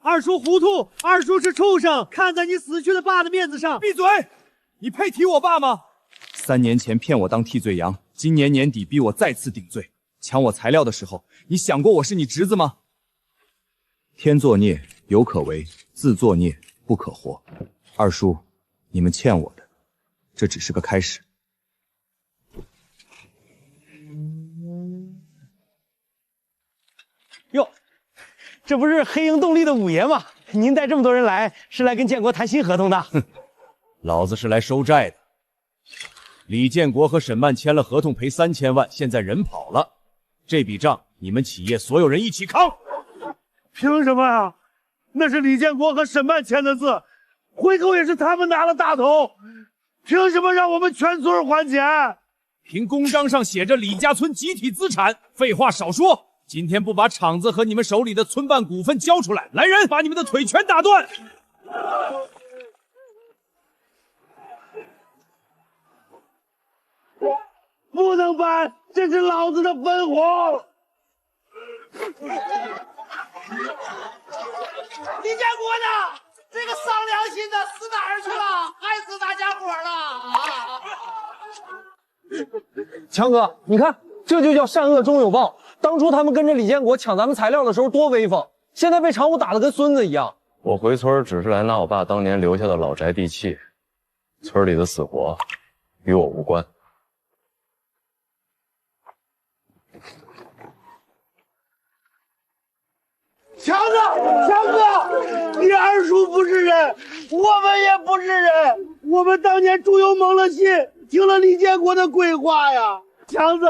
二叔糊涂，二叔是畜生，看在你死去的爸的面子上，闭嘴！你配提我爸吗？3年前骗我当替罪羊，今年年底逼我再次顶罪，抢我材料的时候，你想过我是你侄子吗？天作孽犹可为，自作孽不可活。二叔，你们欠我的，这只是个开始。哟，这不是黑鹰动力的5爷吗？您带这么多人来，是来跟建国谈新合同的？哼，老子是来收债的。李建国和沈曼签了合同，赔3000万，现在人跑了，这笔账你们企业所有人一起扛。凭什么呀？那是李建国和沈曼签的字，回扣也是他们拿了大头，凭什么让我们全村还钱？凭公章上写着李家村集体资产，废话少说。今天不把厂子和你们手里的村办股份交出来，来人，把你们的腿全打断！不能搬，这是老子的分红。李建国呢？这个丧良心的死哪儿去了？害死大家伙了！强哥，你看，这就叫善恶终有报。当初他们跟着李建国抢咱们材料的时候多威风，现在被常务打得跟孙子一样。我回村只是来拿我爸当年留下的老宅地契，村里的死活与我无关。强哥，你二叔不是人，我们也不是人，我们当年猪油蒙了心，听了李建国的鬼话呀。强子，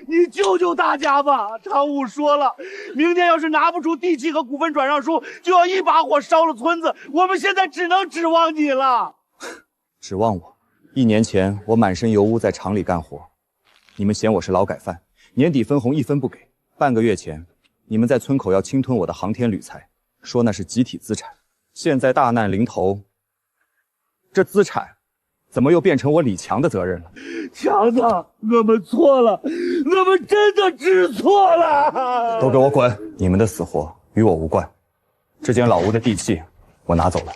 你救救大家吧！常务说了，明天要是拿不出地契和股份转让书，就要一把火烧了村子。我们现在只能指望你了。指望我？1年前我满身油污在厂里干活，你们嫌我是劳改犯，年底分红1分不给。半个月前，你们在村口要侵吞我的航天铝材，说那是集体资产。现在大难临头，这资产怎么又变成我李强的责任了？强子，我们错了，我们真的知错了。都给我滚！你们的死活与我无关。这间老屋的地契我拿走了。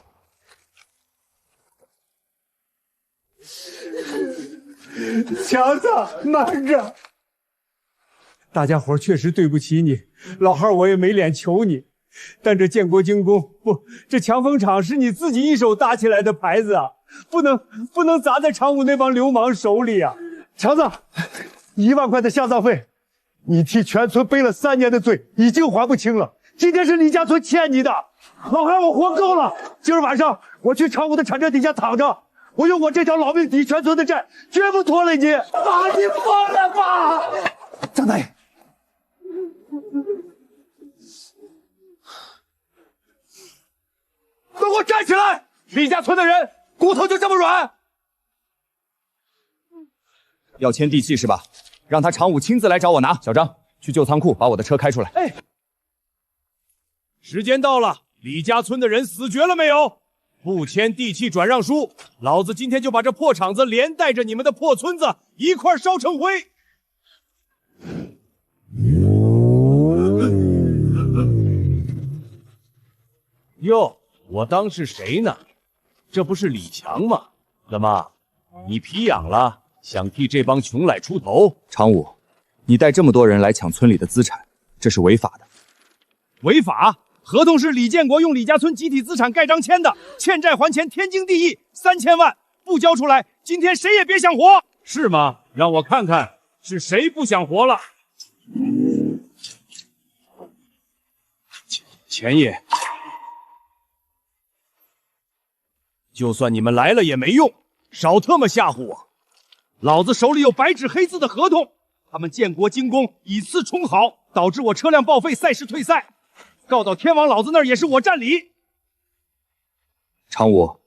强子，慢着。大家伙确实对不起你，老汉我也没脸求你。但这建国精工不，这强风厂是你自己一手搭起来的牌子啊，不能砸在常务那帮流氓手里啊！强子，1万块的下葬费，你替全村背了3年的罪，已经还不清了。今天是李家村欠你的，老汉我活够了。今儿晚上我去常务的产车底下躺着，我用我这条老命抵全村的债，绝不拖累你。爸，你疯了吧？张大爷。都给我站起来！李家村的人骨头就这么软？要签地契是吧？让他常务亲自来找我拿。小张，去旧仓库把我的车开出来。哎，时间到了，李家村的人死绝了没有？不签地契转让书，老子今天就把这破厂子连带着你们的破村子一块烧成灰！哟，我当是谁呢？这不是李强吗？怎么，你皮痒了？想替这帮穷赖出头？常武，你带这么多人来抢村里的资产，这是违法的。违法？合同是李建国用李家村集体资产盖章签的，欠债还钱天经地义，3000万不交出来，今天谁也别想活。是吗？让我看看是谁不想活了。钱爷，就算你们来了也没用，少他妈吓唬我！老子手里有白纸黑字的合同，他们建国精工以次充好，导致我车辆报废，赛事退赛。告到天王老子那儿也是我占理。常武，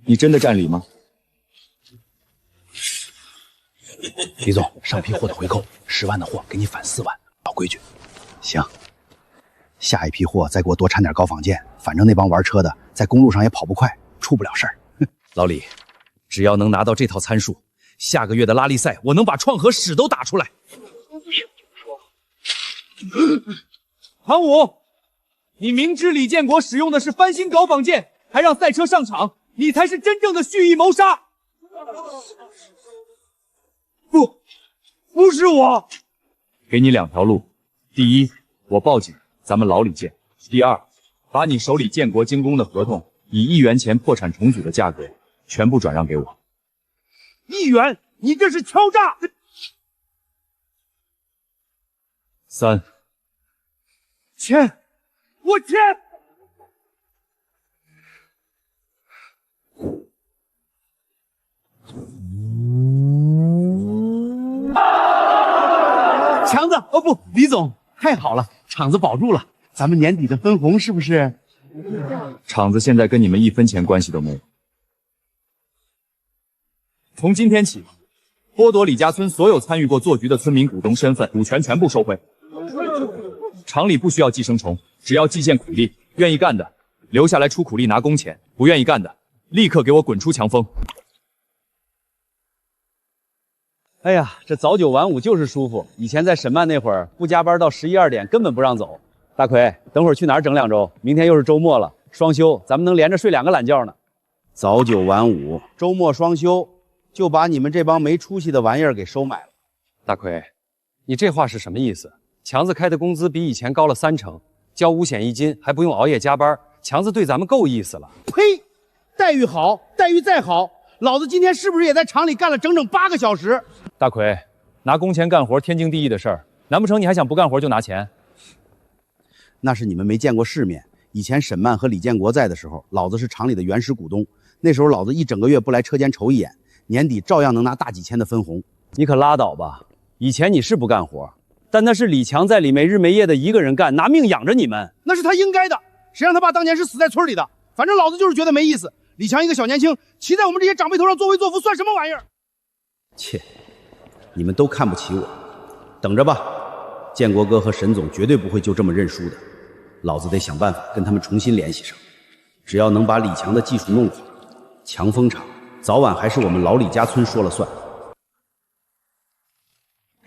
你真的占理吗？李总，上批货的回扣，10万的货给你返4万，老规矩。行，下一批货再给我多掺点高仿件，反正那帮玩车的在公路上也跑不快，出不了事儿。老李，只要能拿到这套参数，下个月的拉力赛我能把创河屎都打出来。常武，你明知李建国使用的是翻新高仿件，还让赛车上场，你才是真正的蓄意谋杀。不是我。给你2条路：第一，我报警，咱们老李见；第二，把你手里建国精工的合同以1元钱破产重组的价格全部转让给我。1元？你这是敲诈！3，签，我签。强子，哦不，李总，太好了，厂子保住了，咱们年底的分红是不是？厂子现在跟你们1分钱关系都没有。从今天起，剥夺李家村所有参与过做局的村民股东身份，股权全部收回。厂里不需要寄生虫，只要寄件苦力，愿意干的留下来出苦力拿工钱，不愿意干的立刻给我滚出强风。哎呀，这早9晚5就是舒服。以前在沈办那会儿，不加班到11、2点根本不让走。大奎，等会儿去哪儿整2周？明天又是周末了，双休，咱们能连着睡2个懒觉呢。早9晚5，周末双休，就把你们这帮没出息的玩意儿给收买了。大奎，你这话是什么意思？强子开的工资比以前高了30%，交5险1金，还不用熬夜加班，强子对咱们够意思了。呸！待遇好，待遇再好，老子今天是不是也在厂里干了整整8个小时？大奎，拿工钱干活天经地义的事儿，难不成你还想不干活就拿钱？那是你们没见过世面。以前沈曼和李建国在的时候，老子是厂里的原始股东，那时候老子一整个月不来车间瞅一眼，年底照样能拿大几千的分红。你可拉倒吧！以前你是不干活，但那是李强在里没日没夜的一个人干，拿命养着你们。那是他应该的，谁让他爸当年是死在村里的？反正老子就是觉得没意思。李强一个小年轻，骑在我们这些长辈头上作威作福，算什么玩意儿？切，你们都看不起我，等着吧！建国哥和沈总绝对不会就这么认输的，老子得想办法跟他们重新联系上。只要能把李强的技术弄好，强风厂早晚还是我们老李家村说了算。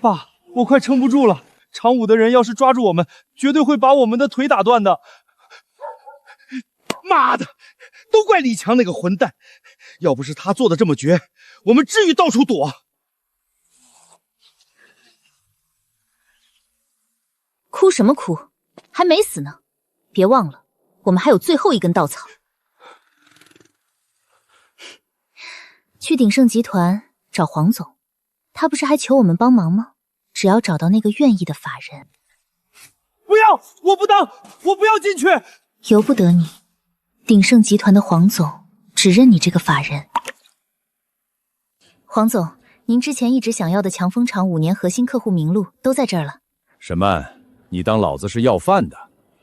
爸，我快撑不住了，常武的人要是抓住我们，绝对会把我们的腿打断的。妈的，都怪李强那个混蛋！要不是他做的这么绝，我们至于到处躲？哭什么哭？还没死呢！别忘了，我们还有最后一根稻草。去鼎盛集团找黄总，他不是还求我们帮忙吗？只要找到那个愿意的法人。不要，我不当，我不要进去。由不得你，鼎盛集团的黄总只认你这个法人。黄总，您之前一直想要的强风厂5年核心客户名录都在这儿了。沈曼，你当老子是要饭的？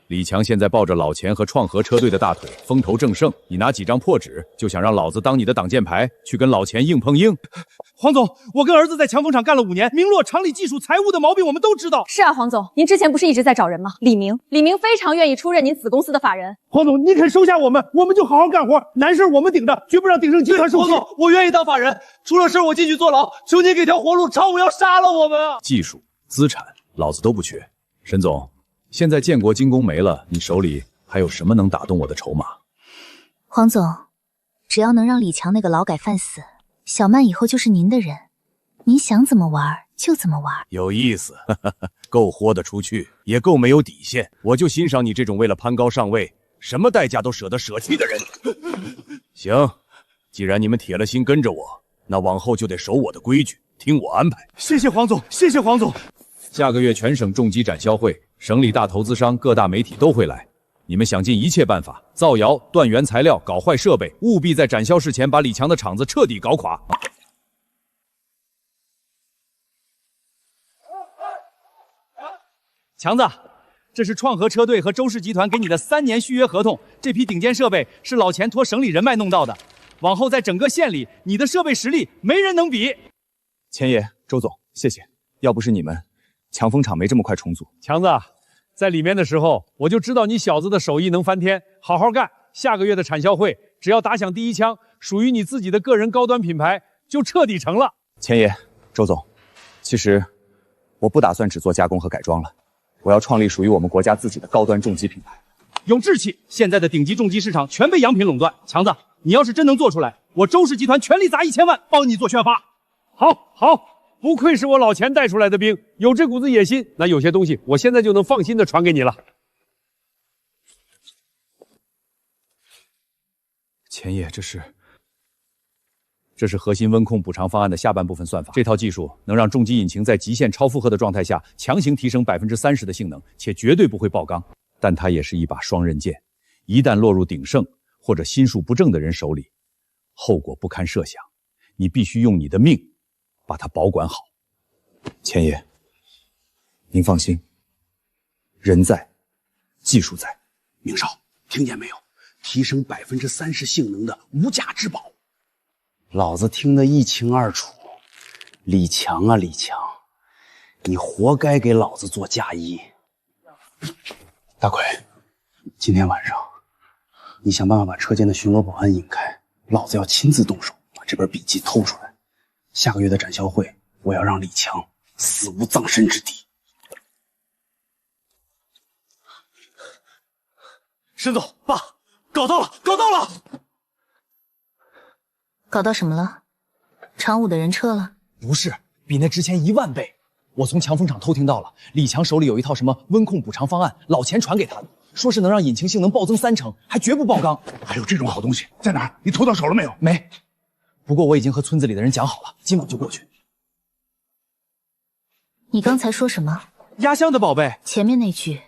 李强现在抱着老钱和创河车队的大腿，风头正盛。你拿几张破纸就想让老子当你的挡箭牌，去跟老钱硬碰硬？黄总，我跟儿子在强风厂干了5年，明落厂里技术、财务的毛病我们都知道。是啊，黄总，您之前不是一直在找人吗？李明非常愿意出任您子公司的法人。黄总，你肯收下我们，我们就好好干活，难事我们顶着，绝不让鼎盛集团受气。黄总，我愿意当法人，出了事我进去坐牢，求您给条活路，常武要杀了我们啊！技术、资产，老子都不缺。沈总，现在建国精工没了，你手里还有什么能打动我的筹码？黄总，只要能让李强那个劳改犯死，小曼以后就是您的人，您想怎么玩就怎么玩。有意思，够豁得出去，也够没有底线。我就欣赏你这种为了攀高上位，什么代价都舍得舍弃的人。行，既然你们铁了心跟着我，那往后就得守我的规矩，听我安排。谢谢黄总，谢谢黄总。下个月全省重机展销会，省里大投资商、各大媒体都会来。你们想尽一切办法造谣、断原材料、搞坏设备，务必在展销事前把李强的厂子彻底搞垮。强子，这是创合车队和周氏集团给你的3年续约合同。这批顶尖设备是老钱托省里人脉弄到的，往后在整个县里，你的设备实力没人能比。钱爷、周总，谢谢。要不是你们，强风厂没这么快重组。强子，在里面的时候，我就知道你小子的手艺能翻天，好好干。下个月的产销会，只要打响第一枪，属于你自己的个人高端品牌就彻底成了。钱爷、周总，其实我不打算只做加工和改装了，我要创立属于我们国家自己的高端重机品牌。有志气，现在的顶级重机市场全被洋品垄断。强子，你要是真能做出来，我周氏集团全力砸1000万帮你做宣发。好，不愧是我老钱带出来的兵，有这股子野心。那有些东西，我现在就能放心的传给你了。钱爷，这是核心温控补偿方案的下半部分算法。这套技术能让重机引擎在极限超负荷的状态下强行提升30%的性能，且绝对不会爆缸。但它也是一把双刃剑，一旦落入鼎盛或者心术不正的人手里，后果不堪设想。你必须用你的命把它保管好。钱爷，您放心，人在，技术在。明少，听见没有？提升30%性能的无价之宝。老子听得一清二楚。李强啊，李强，你活该给老子做嫁衣。大奎，今天晚上你想办法把车间的巡逻保安引开，老子要亲自动手把这本笔记偷出来。下个月的展销会，我要让李强死无葬身之地。申总，爸，搞到了，搞到了！搞到什么了？厂务的人撤了？不是，比那之前1万倍。我从强风厂偷听到了，李强手里有一套什么温控补偿方案，老钱传给他的，说是能让引擎性能暴增30%，还绝不爆缸。还有这种好东西在哪儿？你偷到手了没有？没。不过我已经和村子里的人讲好了，今晚就过去。你刚才说什么？压箱的宝贝。前面那句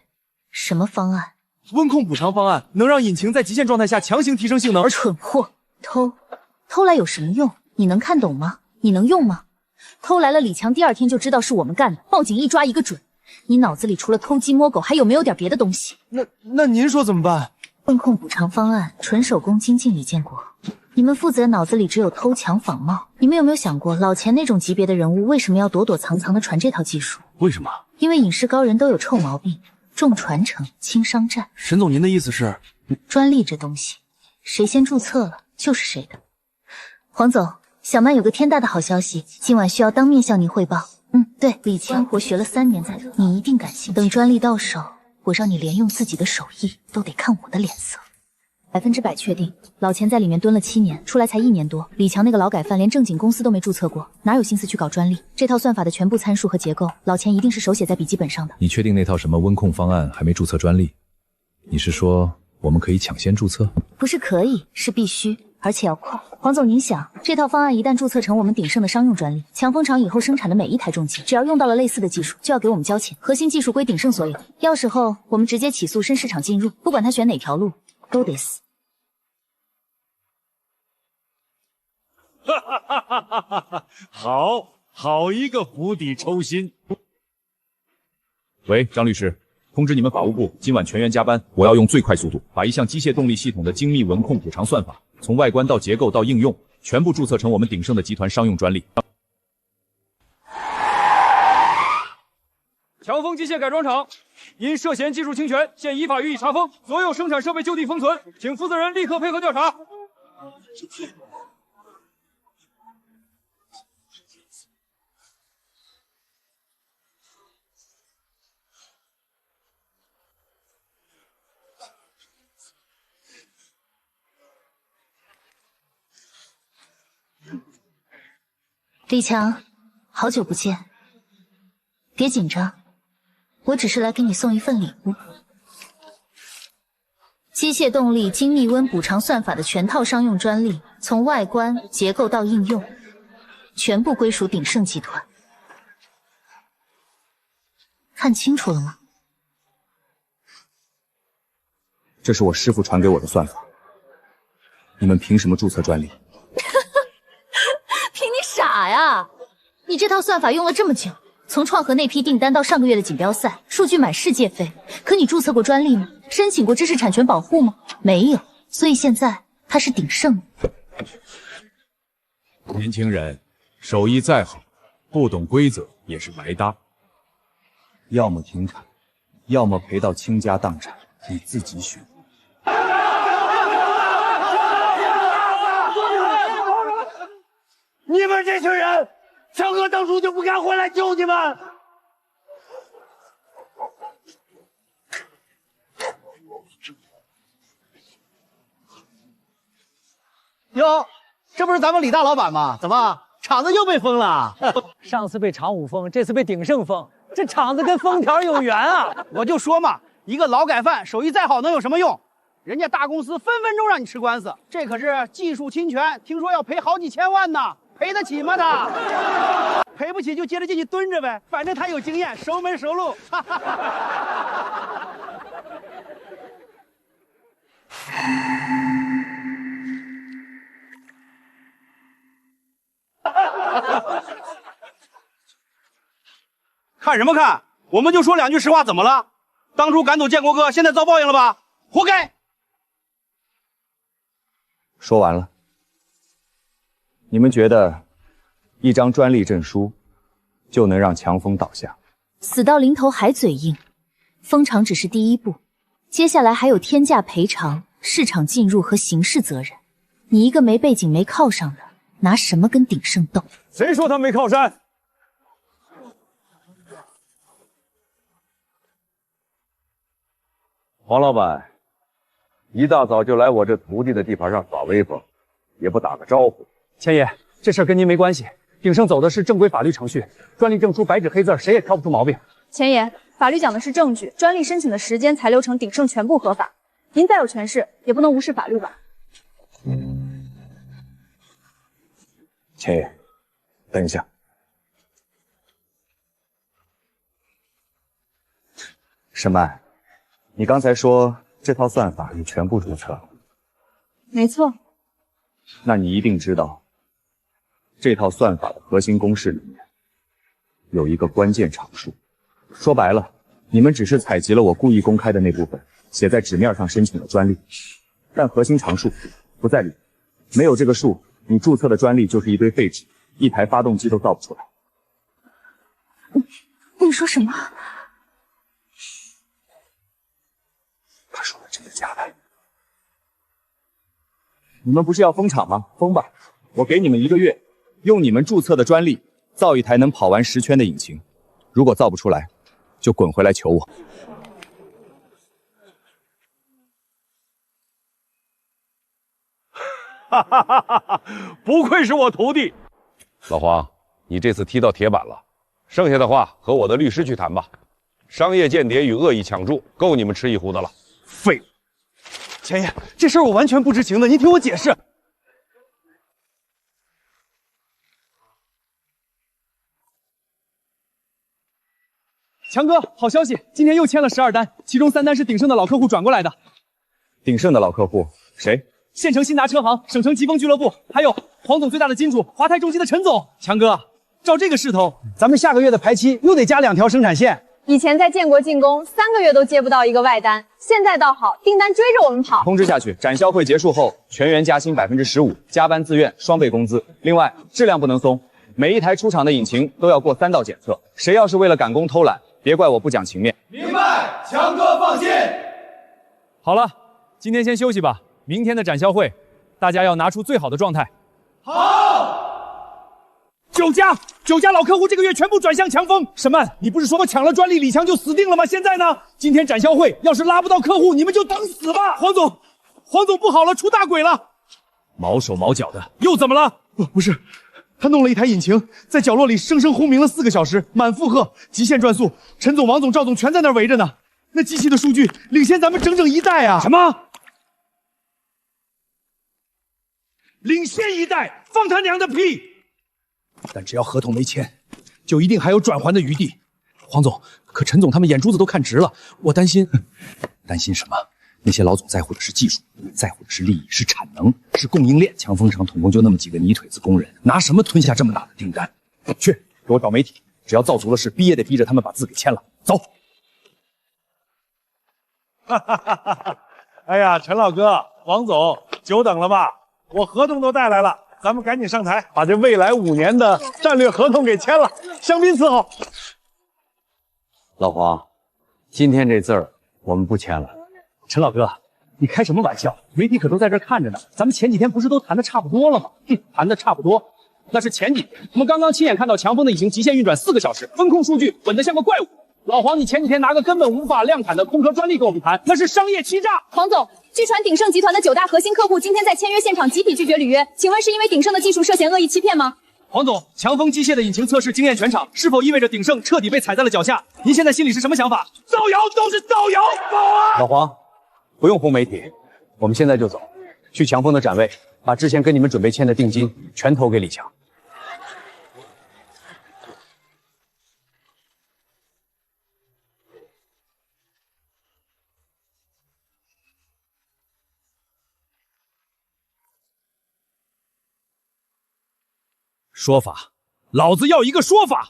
什么方案？温控补偿方案能让引擎在极限状态下强行提升性能。蠢货，偷来有什么用？你能看懂吗？你能用吗？偷来了，李强第2天就知道是我们干的，报警一抓一个准。你脑子里除了偷鸡摸狗，还有没有点别的东西？那您说怎么办？温控补偿方案，纯手工精进李建国。你们负责脑子里只有偷抢仿冒。你们有没有想过，老钱那种级别的人物为什么要躲躲藏藏的传这套技术？为什么？因为影视高人都有臭毛病，重传承，轻商战。沈总，您的意思是？专利这东西，谁先注册了就是谁的。黄总，小曼有个天大的好消息，今晚需要当面向您汇报。对，李强我学了3年才得，你一定感兴趣。等专利到手，我让你连用自己的手艺都得看我的脸色。100%确定，老钱在里面蹲了7年，出来才1年多。李强那个劳改犯连正经公司都没注册过，哪有心思去搞专利？这套算法的全部参数和结构，老钱一定是手写在笔记本上的。你确定那套什么温控方案还没注册专利？你是说我们可以抢先注册？不是可以，是必须，而且要快。黄总，您想，这套方案一旦注册成我们鼎盛的商用专利，强风厂以后生产的每一台重机，只要用到了类似的技术，就要给我们交钱。核心技术归鼎盛所有，要时候我们直接起诉深市场进入，不管他选哪条路，都得死。好一个釜底抽薪。喂，张律师，通知你们法务部，今晚全员加班，我要用最快速度把一项机械动力系统的精密文控补偿算法，从外观到结构到应用，全部注册成我们鼎盛的集团商用专利。强风机械改装厂因涉嫌技术侵权，现依法予以查封，所有生产设备就地封存，请负责人立刻配合调查。李强，好久不见，别紧张，我只是来给你送一份礼物。机械动力精密温补偿算法的全套商用专利，从外观、结构到应用，全部归属鼎盛集团。看清楚了吗？这是我师傅传给我的算法，你们凭什么注册专利？凭你傻呀！你这套算法用了这么久，从创核那批订单到上个月的锦标赛，数据满世界飞。可你注册过专利吗？申请过知识产权保护吗？没有。所以现在它是鼎盛的。年轻人，手艺再好，不懂规则也是白搭。要么停产，要么赔到倾家荡产，你自己选。你们这群人，强哥当初就不该回来救你们。哟，这不是咱们李大老板吗？怎么厂子又被封了？上次被常务封，这次被鼎盛封，这厂子跟封条有缘啊！我就说嘛，一个劳改犯手艺再好能有什么用？人家大公司分分钟让你吃官司，这可是技术侵权，听说要赔好几千万呢，赔得起吗他？赔不起就接着进去蹲着呗，反正他有经验，熟门熟路。看什么看？我们就说两句实话，怎么了？当初赶走建国哥，现在遭报应了吧？活该！说完了。你们觉得一张专利证书就能让强风倒下？死到临头还嘴硬，封厂只是第一步，接下来还有天价赔偿、市场进入和刑事责任。你一个没背景、没靠上的，拿什么跟鼎盛斗？谁说他没靠山？黄老板，一大早就来我这徒弟的地盘上耍威风，也不打个招呼。钱爷，这事儿跟您没关系，鼎盛走的是正规法律程序，专利证书白纸黑字，谁也挑不出毛病。钱爷，法律讲的是证据，专利申请的时间、裁流程，鼎盛全部合法。您再有权势，也不能无视法律吧？钱爷，等一下。沈曼，你刚才说这套算法你全部注册了？没错。那你一定知道，这套算法的核心公式里面有一个关键常数。说白了，你们只是采集了我故意公开的那部分，写在纸面上申请了专利，但核心常数不在里面。没有这个数，你注册的专利就是一堆废纸，一台发动机都造不出来。你说什么？他说的真的假的？你们不是要封厂吗？封吧，我给你们1个月，用你们注册的专利造一台能跑完10圈的引擎。如果造不出来，就滚回来求我。哈哈哈哈哈！不愧是我徒弟。老黄，你这次踢到铁板了，剩下的话和我的律师去谈吧。商业间谍与恶意抢注，够你们吃一壶的了。废物！钱爷，这事儿我完全不知情的，您听我解释。强哥，好消息，今天又签了12单，其中3单是鼎盛的老客户转过来的。鼎盛的老客户谁？县城新达车行、省城疾风俱乐部，还有黄总最大的金主华泰重机的陈总。强哥，照这个势头，咱们下个月的排期又得加2条生产线。以前在建国进攻3个月都接不到一个外单，现在倒好，订单追着我们跑。通知下去，展销会结束后全员加薪15%，加班自愿双倍工资。另外，质量不能松，每一台出厂的引擎都要过3道检测。谁要是为了赶工偷懒，别怪我不讲情面。明白，强哥放心。好了，今天先休息吧，明天的展销会，大家要拿出最好的状态。好。9家老客户这个月全部转向强风。沈曼，你不是说我抢了专利，李强就死定了吗？现在呢？今天展销会要是拉不到客户，你们就等死吧。黄总不好了，出大鬼了！毛手毛脚的，又怎么了？不是，他弄了一台引擎，在角落里生生轰鸣了4个小时，满负荷，极限转速。陈总、王总、赵总全在那儿围着呢。那机器的数据领先咱们整整1代啊！什么？领先1代？放他娘的屁！但只要合同没签，就一定还有转圜的余地。黄总，可陈总他们眼珠子都看直了，我担心。担心什么？那些老总在乎的是技术，在乎的是利益，是产能，是供应链。强风厂统共就那么几个泥腿子工人，拿什么吞下这么大的订单？去，给我找媒体，只要造足了势，逼也得逼着他们把字给签了。走。哎呀，陈老哥、王总，久等了吧？我合同都带来了，咱们赶紧上台，把这未来5年的战略合同给签了。香槟伺候。老黄，今天这字儿我们不签了。陈老哥，你开什么玩笑？媒体可都在这看着呢。咱们前几天不是都谈的差不多了吗？谈的差不多，那是前几天。我们刚刚亲眼看到强风的引擎极限运转4个小时，风控数据稳得像个怪物。老黄，你前几天拿个根本无法量产的空壳专利跟我们谈，那是商业欺诈。黄总，据传鼎盛集团的9大核心客户今天在签约现场集体拒绝履约，请问是因为鼎盛的技术涉嫌恶意欺骗吗？黄总，强风机械的引擎测试惊艳全场，是否意味着鼎盛彻底被踩在了脚下？您现在心里是什么想法？造谣都是造谣！老黄，不用轰媒体，我们现在就走，去强风的展位，把之前跟你们准备签的定金全投给李强。说法，老子要一个说法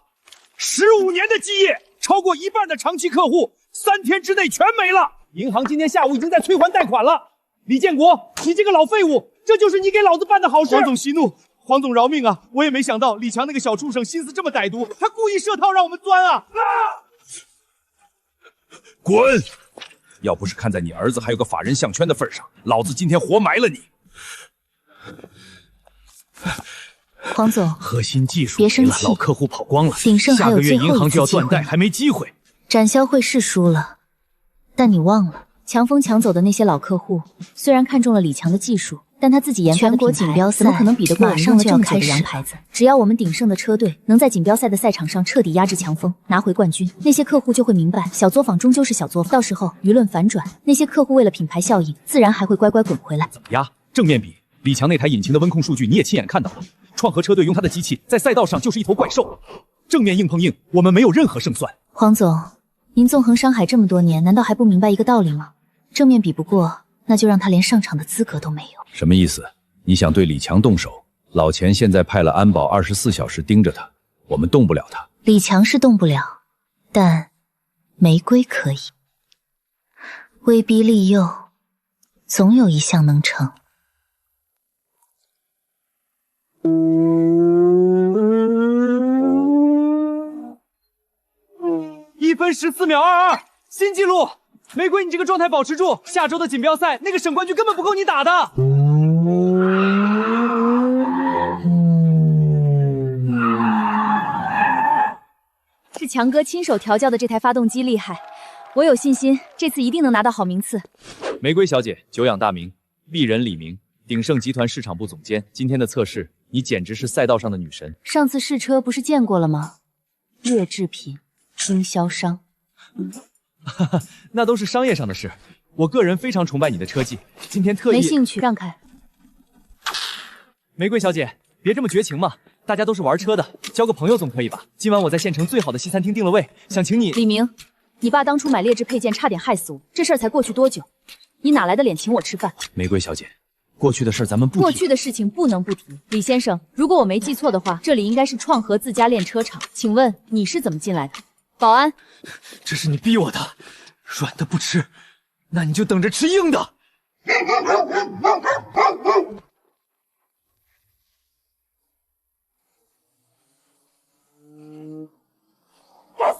！15年的基业，超过1半的长期客户，3天之内全没了。银行今天下午已经在催还贷款了。李建国，你这个老废物，这就是你给老子办的好事！黄总息怒，黄总饶命啊！我也没想到李强那个小畜生心思这么歹毒，他故意设套让我们钻啊！滚！要不是看在你儿子还有个法人项圈的份上，老子今天活埋了你。黄总，核心技术别生气，老客户跑光了，鼎盛还有最后一次机会，下个月银行就要断贷，还没机会。展销会是输了，但你忘了，强风抢走的那些老客户，虽然看中了李强的技术，但他自己研发的全国锦标赛怎么可能比得过我们用了这么久的洋牌子？只要我们鼎盛的车队能在锦标赛的赛场上彻底压制强风，拿回冠军，那些客户就会明白，小作坊终究是小作坊。到时候舆论反转，那些客户为了品牌效应，自然还会乖乖滚回来。怎么压？正面比，李强那台引擎的温控数据你也亲眼看到了。创合车队用他的机器在赛道上就是一头怪兽，正面硬碰硬，我们没有任何胜算。黄总，您纵横商海这么多年，难道还不明白一个道理吗？正面比不过，那就让他连上场的资格都没有。什么意思？你想对李强动手？老钱现在派了安保24小时盯着他，我们动不了他。李强是动不了，但玫瑰可以。威逼利诱，总有一项能成。1分14秒22，新纪录！玫瑰，你这个状态保持住，下周的锦标赛那个省冠军根本不够你打的。是强哥亲手调教的这台发动机厉害，我有信心这次一定能拿到好名次。玫瑰小姐久仰大名，丽人李明，鼎盛集团市场部总监。今天的测试，你简直是赛道上的女神。上次试车不是见过了吗？劣质品，经销商。那都是商业上的事。我个人非常崇拜你的车技，今天特意……没兴趣，让开。玫瑰小姐，别这么绝情嘛，大家都是玩车的，交个朋友总可以吧？今晚我在县城最好的西餐厅订了位，想请你。李明，你爸当初买劣质配件差点害死我，这事儿才过去多久？你哪来的脸请我吃饭？玫瑰小姐，过去的事咱们不提。过去的事情不能不提。李先生，如果我没记错的话，这里应该是创合自家练车厂，请问你是怎么进来的？保安，这是你逼我的，软的不吃，那你就等着吃硬的。该死！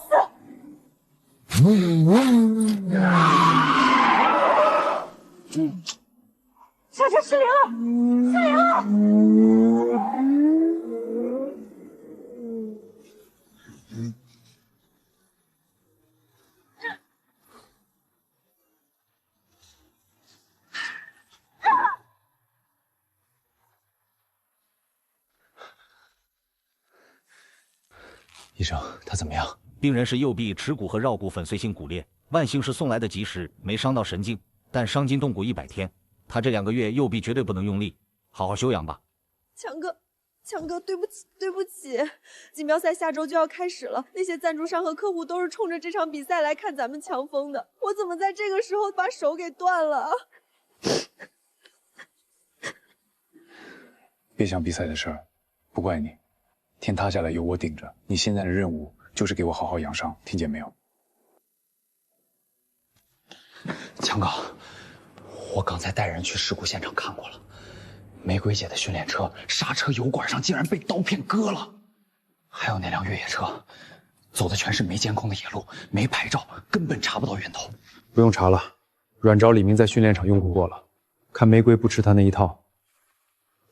车失灵了，失灵了！医生，他怎么样？病人是右臂耻骨和桡骨粉碎性骨裂，万幸是送来的及时，没伤到神经，但伤筋动骨100天。他这2个月右臂绝对不能用力，好好休养吧。强哥，对不起，锦标赛下周就要开始了，那些赞助商和客户都是冲着这场比赛来看咱们强风的，我怎么在这个时候把手给断了？别想比赛的事儿，不怪你，天塌下来有我顶着。你现在的任务就是给我好好养伤，听见没有？强哥，我刚才带人去事故现场看过了，玫瑰姐的训练车刹车油管上竟然被刀片割了，还有那辆越野车，走的全是没监控的野路，没牌照，根本查不到源头。不用查了，阮昭李明在训练场用过了，看玫瑰不吃他那一套，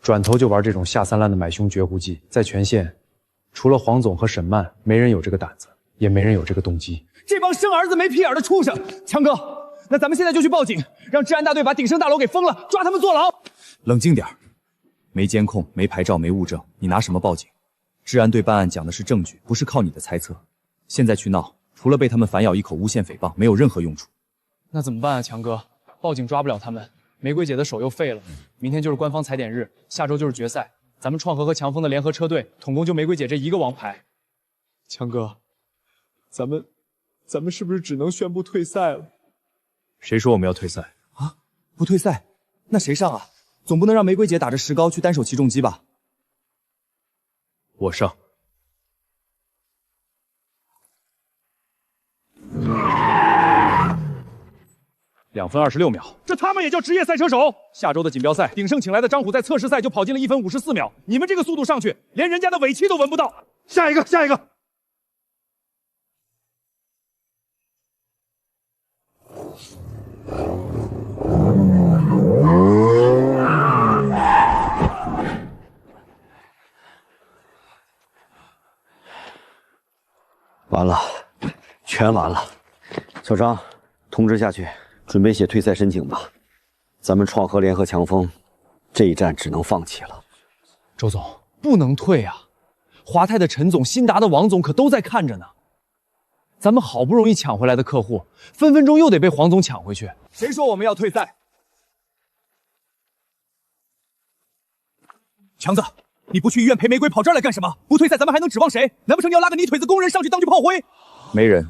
转头就玩这种下三滥的买凶绝户计。在全县，除了黄总和沈曼，没人有这个胆子，也没人有这个动机。这帮生儿子没屁眼的畜生！强哥，那咱们现在就去报警，让治安大队把鼎盛大楼给封了，抓他们坐牢。冷静点儿，没监控、没牌照、没物证，你拿什么报警？治安队办案讲的是证据，不是靠你的猜测。现在去闹，除了被他们反咬一口诬陷诽谤，没有任何用处。那怎么办啊，强哥？报警抓不了他们，玫瑰姐的手又废了，明天就是官方踩点日，下周就是决赛，咱们创和和强风的联合车队，统共就玫瑰姐这一个王牌。强哥，咱们是不是只能宣布退赛了？谁说我们要退赛啊？不退赛，那谁上啊？总不能让玫瑰姐打着石膏去单手起重机吧？我上。2分26秒，这他们也叫职业赛车手？下周的锦标赛，鼎盛请来的张虎在测试赛就跑进了1分54秒，你们这个速度上去，连人家的尾气都闻不到。下一个。完了，全完了。小张，通知下去，准备写退赛申请吧。咱们创和联合强风，这一战只能放弃了。周总，不能退啊！华泰的陈总、新达的王总可都在看着呢。咱们好不容易抢回来的客户，分分钟又得被黄总抢回去。谁说我们要退赛？强子，你不去医院陪玫瑰，跑这儿来干什么？不退赛，咱们还能指望谁？难不成你要拉个泥腿子工人上去当句炮灰？没人，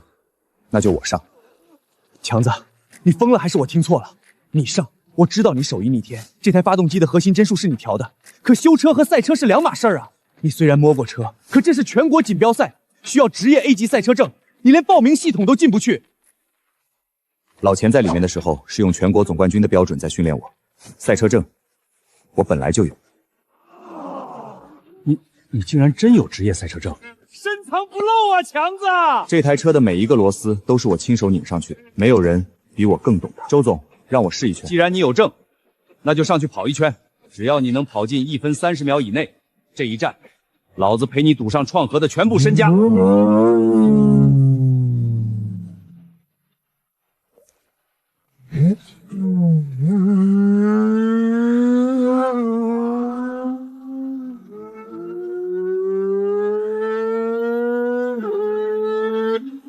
那就我上。强子，你疯了还是我听错了？你上，我知道你手艺逆天，这台发动机的核心帧数是你调的，可修车和赛车是两码事儿啊！你虽然摸过车，可这是全国锦标赛，需要职业 A 级赛车证，你连报名系统都进不去。老钱在里面的时候是用全国总冠军的标准在训练我，赛车证我本来就有。你竟然真有职业赛车证，深藏不露啊，强子！这台车的每一个螺丝都是我亲手拧上去的，没有人比我更懂它。周总，让我试一圈。既然你有证，那就上去跑一圈，只要你能跑进1分30秒以内，这一战，老子陪你赌上创和的全部身家。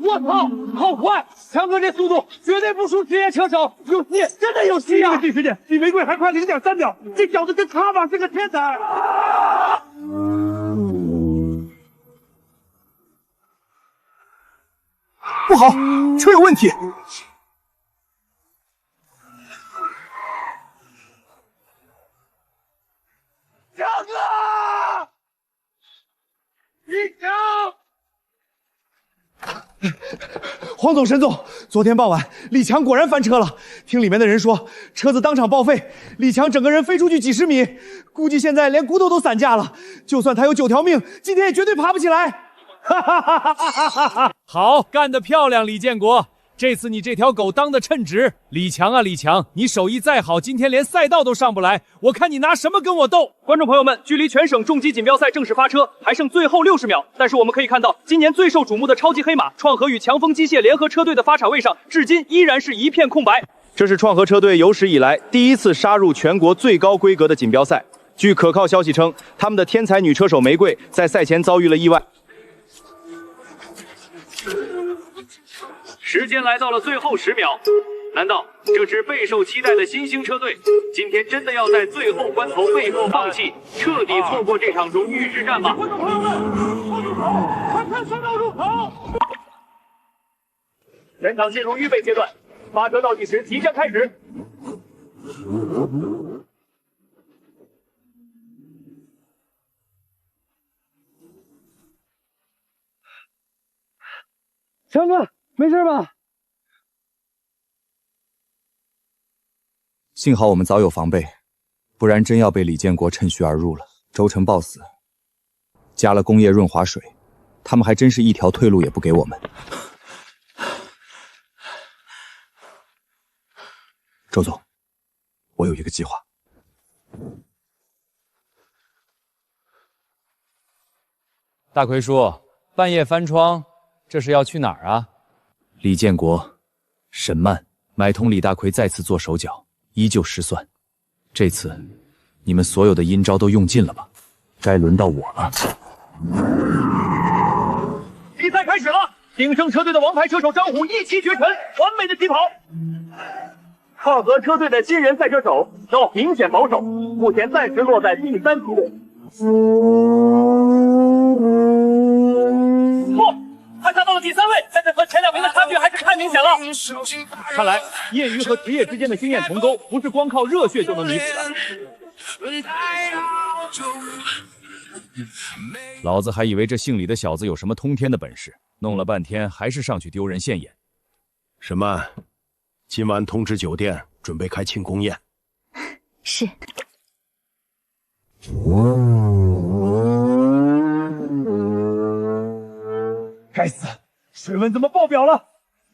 我操，好快！强哥这速度绝对不输职业车手，有戏，真的有戏啊！这个计时点比玫瑰还快0.3秒，这小子跟他吧是个天才。不好，车有问题。强哥，李强！黄总、沈总，昨天傍晚，李强果然翻车了。听里面的人说，车子当场报废，李强整个人飞出去几10米，估计现在连骨头都散架了。就算他有9条命，今天也绝对爬不起来。好，干得漂亮，李建国！这次你这条狗当得称职。李强啊，李强，你手艺再好，今天连赛道都上不来，我看你拿什么跟我斗？观众朋友们，距离全省重机锦标赛正式发车还剩最后60秒，但是我们可以看到，今年最受瞩目的超级黑马创和与强风机械联合车队的发场位上，至今依然是一片空白。这是创和车队有史以来第一次杀入全国最高规格的锦标赛。据可靠消息称，他们的天才女车手玫瑰在赛前遭遇了意外。时间来到了最后10秒，难道这支备受期待的新兴车队，今天真的要在最后关头被迫放弃，彻底错过这场荣誉之战吗？观众朋友们，快看车道入口！全场进入预备阶段，发车倒计时即将开始。强哥，没事吧？幸好我们早有防备，不然真要被李建国趁虚而入了。周成暴死，加了工业润滑水，他们还真是一条退路也不给我们。周总，我有一个计划。大奎叔，半夜翻窗，这是要去哪儿啊？李建国、沈曼买通李大奎再次做手脚，依旧失算。这次你们所有的阴招都用尽了吧？该轮到我了。比赛开始了，鼎盛车队的王牌车手张虎一骑绝尘，完美的疾跑。创和车队的新人赛车手要明显保守，目前暂时落在第3梯队。他杀到了第3位，但是和前2名的差距还是太明显了。看来业余和职业之间的经验鸿沟，不是光靠热血就能弥补的。老子还以为这姓李的小子有什么通天的本事，弄了半天还是上去丢人现眼。沈曼，今晚通知酒店准备开庆功宴。是。该死，水温怎么爆表了？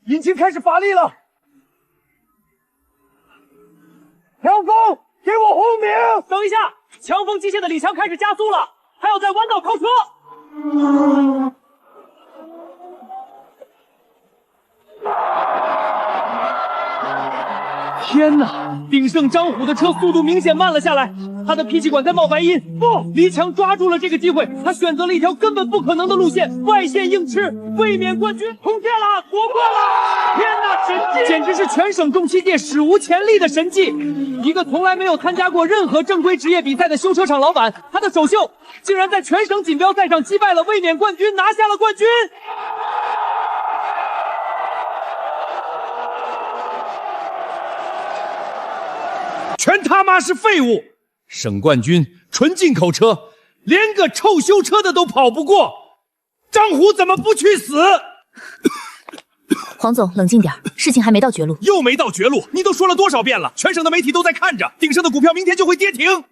引擎开始乏力了。强风，给我轰鸣！等一下，强风机械的李强开始加速了，还要在弯道超车。天哪！鼎盛张虎的车速度明显慢了下来，他的脾气管在冒白音。不，李强抓住了这个机会，他选择了一条根本不可能的路线，外线硬吃，卫冕冠军通电了，夺冠了！天哪，神迹！简直是全省重机界史无前例的神迹！一个从来没有参加过任何正规职业比赛的修车厂老板，他的首秀竟然在全省锦标赛上击败了卫冕冠军，拿下了冠军！全他妈是废物！省冠军，纯进口车，连个臭修车的都跑不过。张虎怎么不去死？黄总，冷静点，事情还没到绝路。又没到绝路，你都说了多少遍了？全省的媒体都在看着，鼎盛的股票明天就会跌停。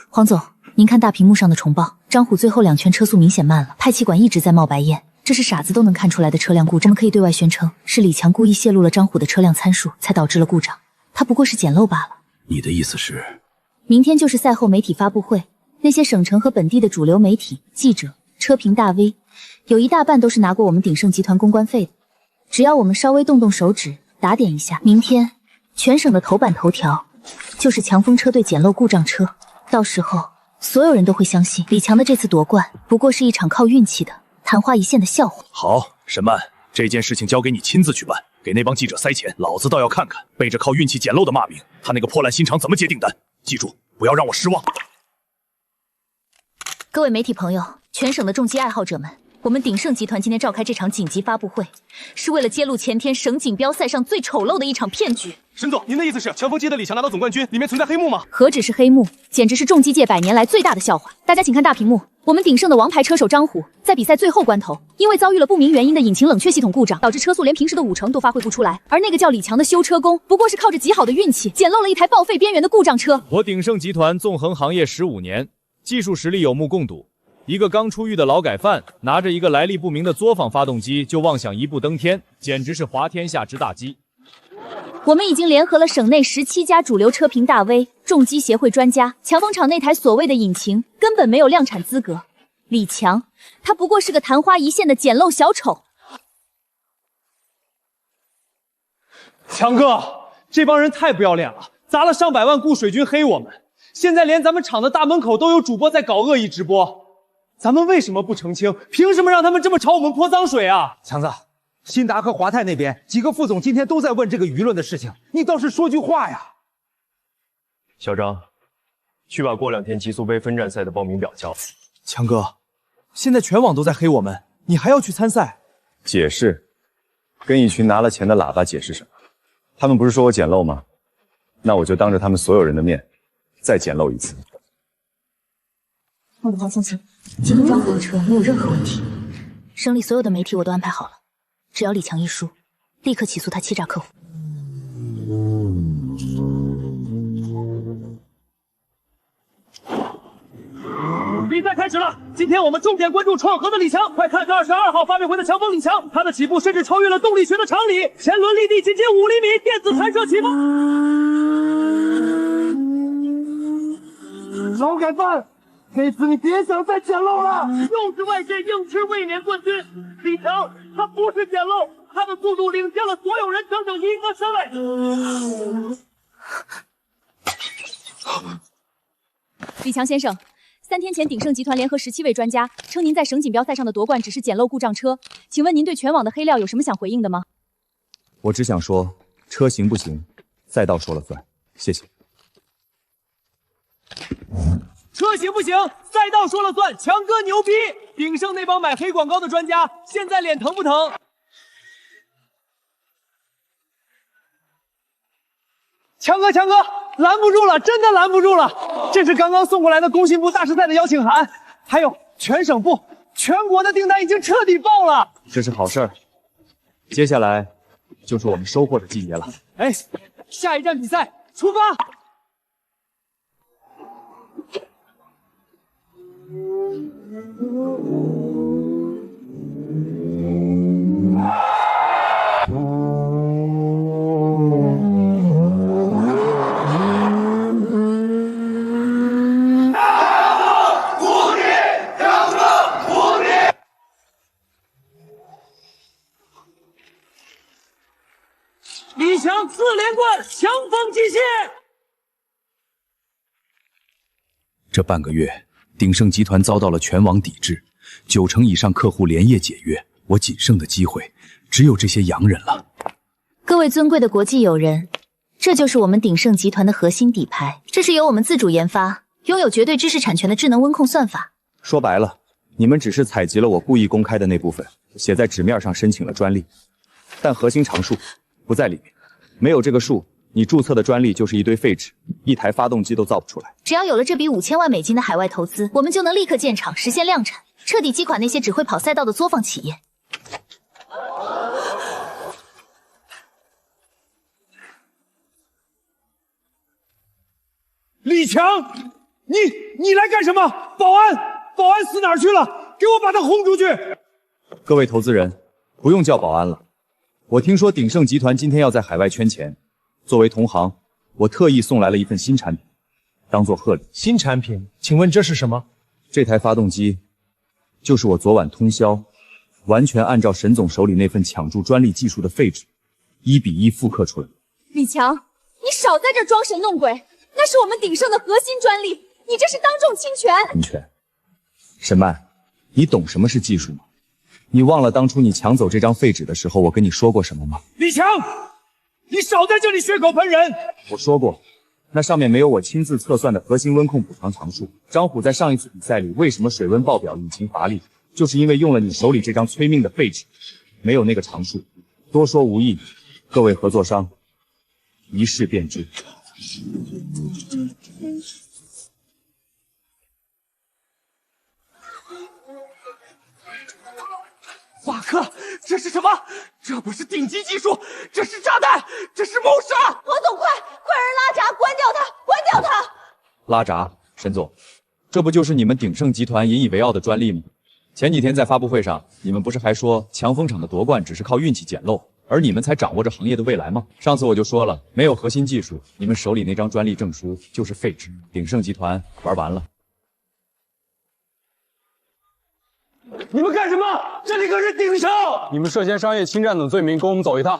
黄总，您看大屏幕上的重报，张虎最后2圈车速明显慢了，排气管一直在冒白烟，这是傻子都能看出来的车辆故障。我们可以对外宣称，是李强故意泄露了张虎的车辆参数，才导致了故障。他不过是捡漏罢了。你的意思是，明天就是赛后媒体发布会，那些省城和本地的主流媒体、记者、车评大 V， 有一大半都是拿过我们鼎盛集团公关费的。只要我们稍微动动手指，打点一下，明天全省的头版头条就是强风车队捡漏故障车。到时候，所有人都会相信李强的这次夺冠不过是一场靠运气的昙花一现的笑话。好，沈曼，这件事情交给你亲自去办。给那帮记者塞钱，老子倒要看看背着靠运气捡漏的骂名，他那个破烂心肠怎么接订单。记住，不要让我失望。各位媒体朋友，全省的重机爱好者们，我们鼎盛集团今天召开这场紧急发布会，是为了揭露前天省锦标赛上最丑陋的一场骗局。沈总，您的意思是强风机的李强拿到总冠军，里面存在黑幕吗？何止是黑幕，简直是重机界100年来最大的笑话。大家请看大屏幕，我们鼎盛的王牌车手张虎，在比赛最后关头，因为遭遇了不明原因的引擎冷却系统故障，导致车速连平时的50%都发挥不出来。而那个叫李强的修车工，不过是靠着极好的运气，捡漏了一台报废边缘的故障车。我鼎盛集团纵横行业15年，技术实力有目共睹。一个刚出狱的劳改犯，拿着一个来历不明的作坊发动机就妄想一步登天，简直是滑天下之大稽。我们已经联合了省内17家主流车评大 V、重机协会专家，强风厂那台所谓的引擎根本没有量产资格。李强，他不过是个昙花一现的捡漏小丑。强哥，这帮人太不要脸了，砸了上百万雇水军黑我们，现在连咱们厂的大门口都有主播在搞恶意直播，咱们为什么不澄清？凭什么让他们这么朝我们泼脏水啊？强子，新达和华泰那边几个副总今天都在问这个舆论的事情，你倒是说句话呀！小张，去把过2天极速杯分站赛的报名表交。强哥，现在全网都在黑我们，你还要去参赛？解释？跟一群拿了钱的喇叭解释什么？他们不是说我捡漏吗？那我就当着他们所有人的面，再捡漏一次。我的黄松晴，今天张虎的车没有任何问题，省里所有的媒体我都安排好了，只要李强一输，立刻起诉他欺诈客户。比赛开始了，今天我们重点关注创河的李强。快看22号发布会的强锋李强，他的起步甚至超越了动力学的常理，前轮离地仅仅5厘米，电子弹射起步。劳改犯，这次你别想再捡漏了！又是外线硬吃卫冕冠军李强，他不是捡漏，他的速度领先了所有人整整1个身位。李强先生。3天前，鼎盛集团联合17位专家称，您在省锦标赛上的夺冠只是捡漏故障车。请问您对全网的黑料有什么想回应的吗？我只想说，车行不行，赛道说了算。谢谢。车行不行，赛道说了算。强哥牛逼！鼎盛那帮买黑广告的专家，现在脸疼不疼？强哥，拦不住了，真的拦不住了！这是刚刚送过来的工信部大师赛的邀请函，还有全省部、全国的订单已经彻底爆了。这是好事儿，接下来就是我们收获的季节了。哎，下一站比赛出发！李强4连冠，强锋机械。这半个月，鼎盛集团遭到了全网抵制，90%以上客户连夜解约。我仅剩的机会只有这些洋人了。各位尊贵的国际友人，这就是我们鼎盛集团的核心底牌，这是由我们自主研发、拥有绝对知识产权的智能温控算法。说白了，你们只是采集了我故意公开的那部分，写在纸面上申请了专利，但核心常数不在里面。没有这个数，你注册的专利就是一堆废纸，一台发动机都造不出来。只要有了这笔5000万美金的海外投资，我们就能立刻建厂，实现量产，彻底击垮那些只会跑赛道的作坊企业。李强，你来干什么？保安死哪儿去了？给我把他轰出去！各位投资人，不用叫保安了。我听说鼎盛集团今天要在海外圈钱，作为同行，我特意送来了一份新产品，当做贺礼。新产品？请问这是什么？这台发动机就是我昨晚通宵，完全按照沈总手里那份抢注专利技术的废纸，1比1复刻出来的。李强，你少在这装神弄鬼，那是我们鼎盛的核心专利，你这是当众侵权。侵权？沈曼，你懂什么是技术吗？你忘了当初你抢走这张废纸的时候，我跟你说过什么吗？李强，你少在这里血口喷人！我说过，那上面没有我亲自测算的核心温控补偿常数。张虎在上一次比赛里为什么水温爆表、引擎乏力，就是因为用了你手里这张催命的废纸，没有那个常数。多说无益，各位合作商，一试便知。马克，这是什么？这不是顶级技术，这是炸弹，这是谋杀！黄总，快人拉闸，关掉它，关掉它！拉闸，沈总，这不就是你们鼎盛集团引以为傲的专利吗？前几天在发布会上，你们不是还说强风厂的夺冠只是靠运气捡漏，而你们才掌握着行业的未来吗？上次我就说了，没有核心技术，你们手里那张专利证书就是废纸。鼎盛集团玩完了。你们干什么？这里可是鼎盛！你们涉嫌商业侵占等罪名，跟我们走一趟。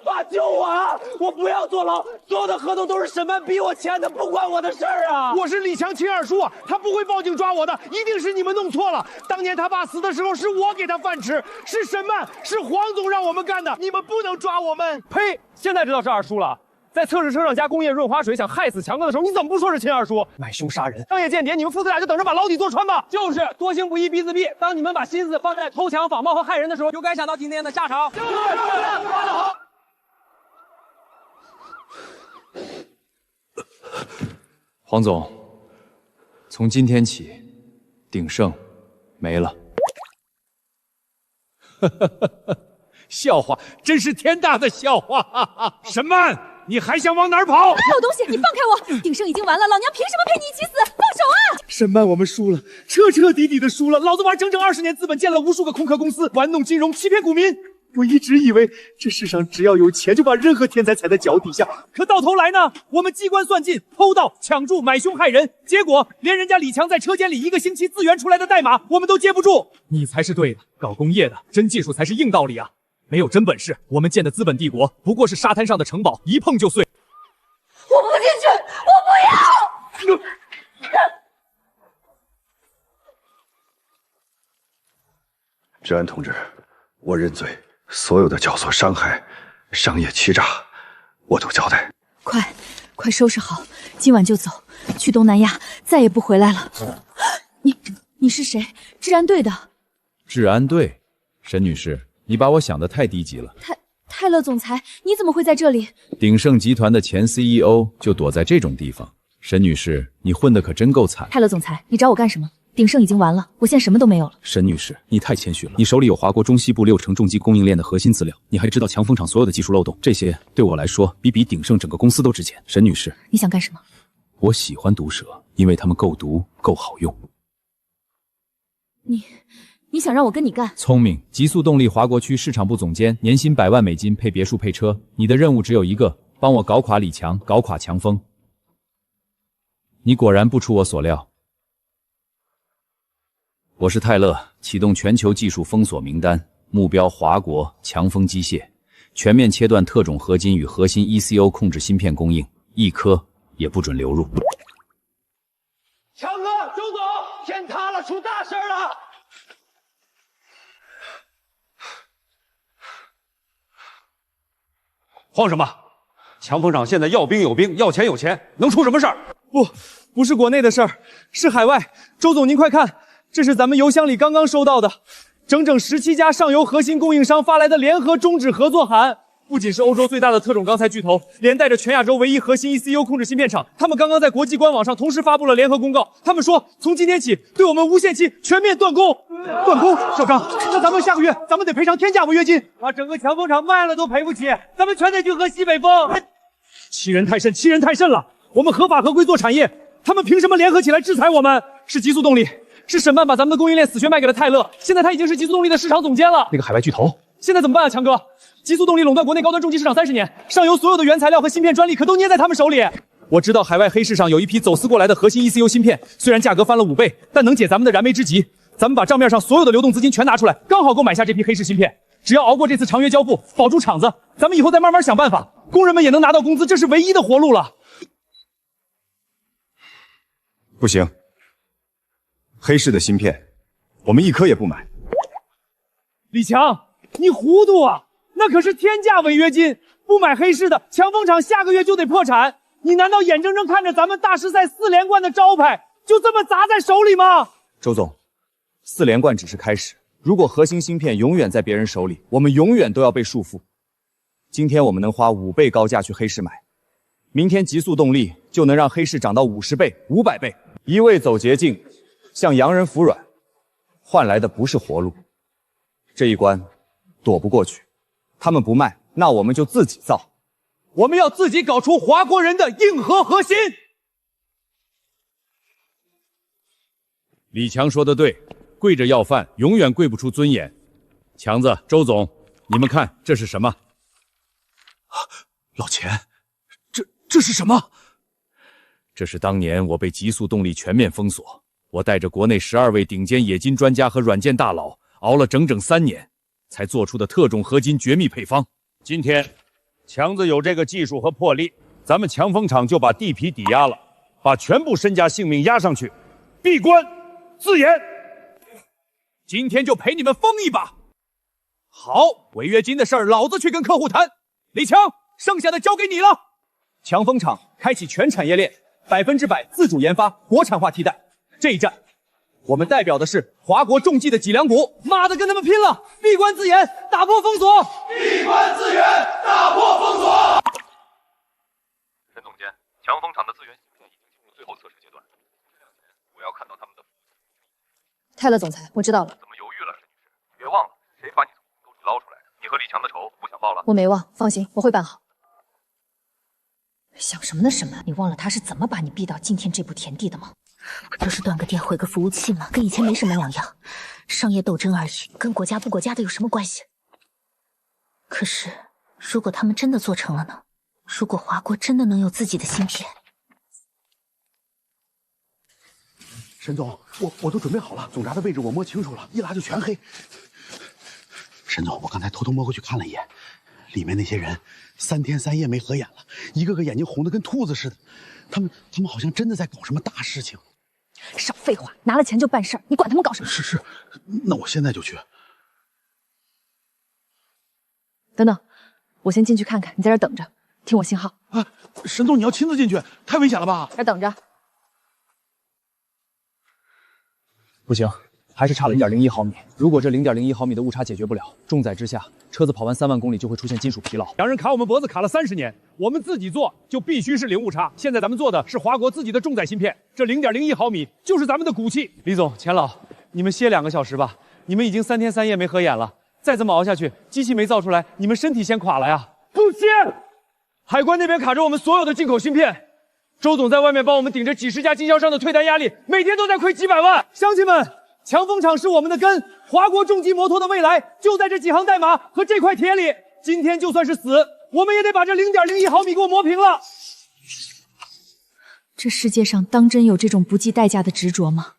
爸，救我啊！我不要坐牢，所有的合同都是沈曼逼我签的，不关我的事儿啊！我是李强亲二叔啊，他不会报警抓我的，一定是你们弄错了。当年他爸死的时候，是我给他饭吃，是沈曼，是黄总让我们干的，你们不能抓我们。呸！现在知道是二叔了。在测试车上加工业润滑水，想害死强哥的时候，你怎么不说是亲二叔？买凶杀人，商业间谍，你们父子俩就等着把牢底坐穿吧！就是多行不义必自毙。当你们把心思放在偷抢、仿冒和害人的时候，就该想到今天的下场。就是干得好。黄总，从今天起，鼎盛没了。笑话，真是天大的笑话！沈曼，你还想往哪儿跑？老东西，你放开我！鼎盛已经完了，老娘凭什么陪你一起死？放手啊！沈曼，我们输了，彻彻底底的输了。老子玩整整20年资本，建了无数个空壳公司，玩弄金融，欺骗股民。我一直以为这世上只要有钱，就把任何天才踩在脚底下。可到头来呢，我们机关算尽，偷盗、抢注、买凶害人，结果连人家李强在车间里1个星期自圆出来的代码，我们都接不住。你才是对的，搞工业的真技术才是硬道理啊！没有真本事，我们建的资本帝国不过是沙滩上的城堡，一碰就碎。我不进去，我不要！治安同志，我认罪，所有的教唆伤害、商业欺诈，我都交代。快收拾好，今晚就走，去东南亚，再也不回来了。你是谁？治安队的。治安队，沈女士，你把我想得太低级了。泰勒总裁，你怎么会在这里？鼎盛集团的前 CEO 就躲在这种地方。沈女士，你混得可真够惨。泰勒总裁，你找我干什么？鼎盛已经完了，我现在什么都没有了。沈女士，你太谦虚了。你手里有华国中西部6成重机供应链的核心资料，你还知道强风厂所有的技术漏洞，这些对我来说比鼎盛整个公司都值钱。沈女士，你想干什么？我喜欢毒蛇，因为它们够毒，够好用。你想让我跟你干？聪明，极速动力华国区市场部总监，年薪100万美金，配别墅配车。你的任务只有一个，帮我搞垮李强，搞垮强风。你果然不出我所料。我是泰勒，启动全球技术封锁名单，目标华国强风机械，全面切断特种合金与核心 ECO 控制芯片供应，1颗也不准流入。强哥，周总，天塌了，出大事了！慌什么？强风厂现在要兵有兵，要钱有钱，能出什么事儿？不是国内的事儿，是海外。周总，您快看，这是咱们邮箱里刚刚收到的，整整17家上游核心供应商发来的联合终止合作函。不仅是欧洲最大的特种钢材巨头，连带着全亚洲唯一核心 ECU 控制芯片厂，他们刚刚在国际官网上同时发布了联合公告。他们说，从今天起对我们无限期全面断供。断供，小张，那咱们下个月得赔偿天价违约金，把整个强风厂卖了都赔不起，咱们全得去喝西北风。欺人太甚，欺人太甚了！我们合法合规做产业，他们凭什么联合起来制裁我们？是极速动力，是沈曼把咱们的供应链死穴卖给了泰勒，现在他已经是极速动力的市场总监了。那个海外巨头，现在怎么办啊，强哥？极速动力垄断国内高端重机市场30年，上游所有的原材料和芯片专利可都捏在他们手里。我知道海外黑市上有一批走私过来的核心 ECU 芯片，虽然价格翻了5倍，但能解咱们的燃眉之急。咱们把账面上所有的流动资金全拿出来，刚好购买下这批黑市芯片。只要熬过这次长约交付，保住厂子，咱们以后再慢慢想办法，工人们也能拿到工资，这是唯一的活路了。不行，黑市的芯片，我们1颗也不买。李强，你糊涂啊！那可是天价违约金，不买黑市的，强风厂下个月就得破产。你难道眼睁睁看着咱们大师赛4连冠的招牌就这么砸在手里吗？周总，4连冠只是开始。如果核心芯片永远在别人手里，我们永远都要被束缚。今天我们能花5倍高价去黑市买，明天极速动力就能让黑市涨到50倍、500倍。一味走捷径，向洋人服软，换来的不是活路。这一关躲不过去，他们不卖，那我们就自己造。我们要自己搞出华国人的硬核核心。李强说的对，跪着要饭永远跪不出尊严。强子、周总，你们看这是什么？老钱，这是什么？这是当年我被极速动力全面封锁，我带着国内12位顶尖冶金专家和软件大佬，熬了整整3年，才做出的特种合金绝密配方。今天强子有这个技术和魄力，咱们强风厂就把地皮抵押了，把全部身家性命押上去，闭关自研。今天就陪你们疯一把。好，违约金的事儿老子去跟客户谈。李强，剩下的交给你了。强风厂开启全产业链，100%自主研发，国产化替代。这一战，我们代表的是华国重技的脊梁骨。妈的，跟他们拼了！闭关自研，打破封锁！闭关自研，打破封锁！陈总监，强风厂的资源芯片已经进入最后测试阶段，我要看到他们的。泰勒总裁，我知道了。怎么犹豫了，沈女士？别忘了，谁把你从沟里捞出来的？你和李强的仇不想报了？我没忘，放心，我会办好。想什么呢什么？你忘了他是怎么把你逼到今天这步田地的吗？不就是断个电毁个服务器吗？跟以前没什么两样，商业斗争而已，跟国家不国家的有什么关系？可是，如果他们真的做成了呢？如果华国真的能有自己的芯片？沈总，我都准备好了，总闸的位置我摸清楚了，一拉就全黑。沈总，我刚才偷偷摸过去看了一眼，里面那些人3天3夜没合眼了，一个个眼睛红得跟兔子似的，他们好像真的在搞什么大事情。少废话，拿了钱就办事儿，你管他们搞什么？是，那我现在就去。等等，我先进去看看，你在这儿等着，听我信号。啊，沈总，你要亲自进去，太危险了吧？这儿等着。不行，还是差了1.01毫米。如果这0.01毫米的误差解决不了，重载之下，车子跑完3万公里就会出现金属疲劳。洋人卡我们脖子卡了30年，我们自己做就必须是零误差。现在咱们做的是华国自己的重载芯片，这0.01毫米就是咱们的骨气。李总、钱老，你们歇2个小时吧。你们已经3天3夜没合眼了，再这么熬下去，机器没造出来，你们身体先垮了呀！不行，海关那边卡着我们所有的进口芯片。周总在外面帮我们顶着几10家经销商的退单压力，每天都在亏几百万。乡亲们，强风厂是我们的根，华国重机摩托的未来就在这几行代码和这块铁里。今天就算是死，我们也得把这0.01毫米给我磨平了。这世界上当真有这种不计代价的执着吗？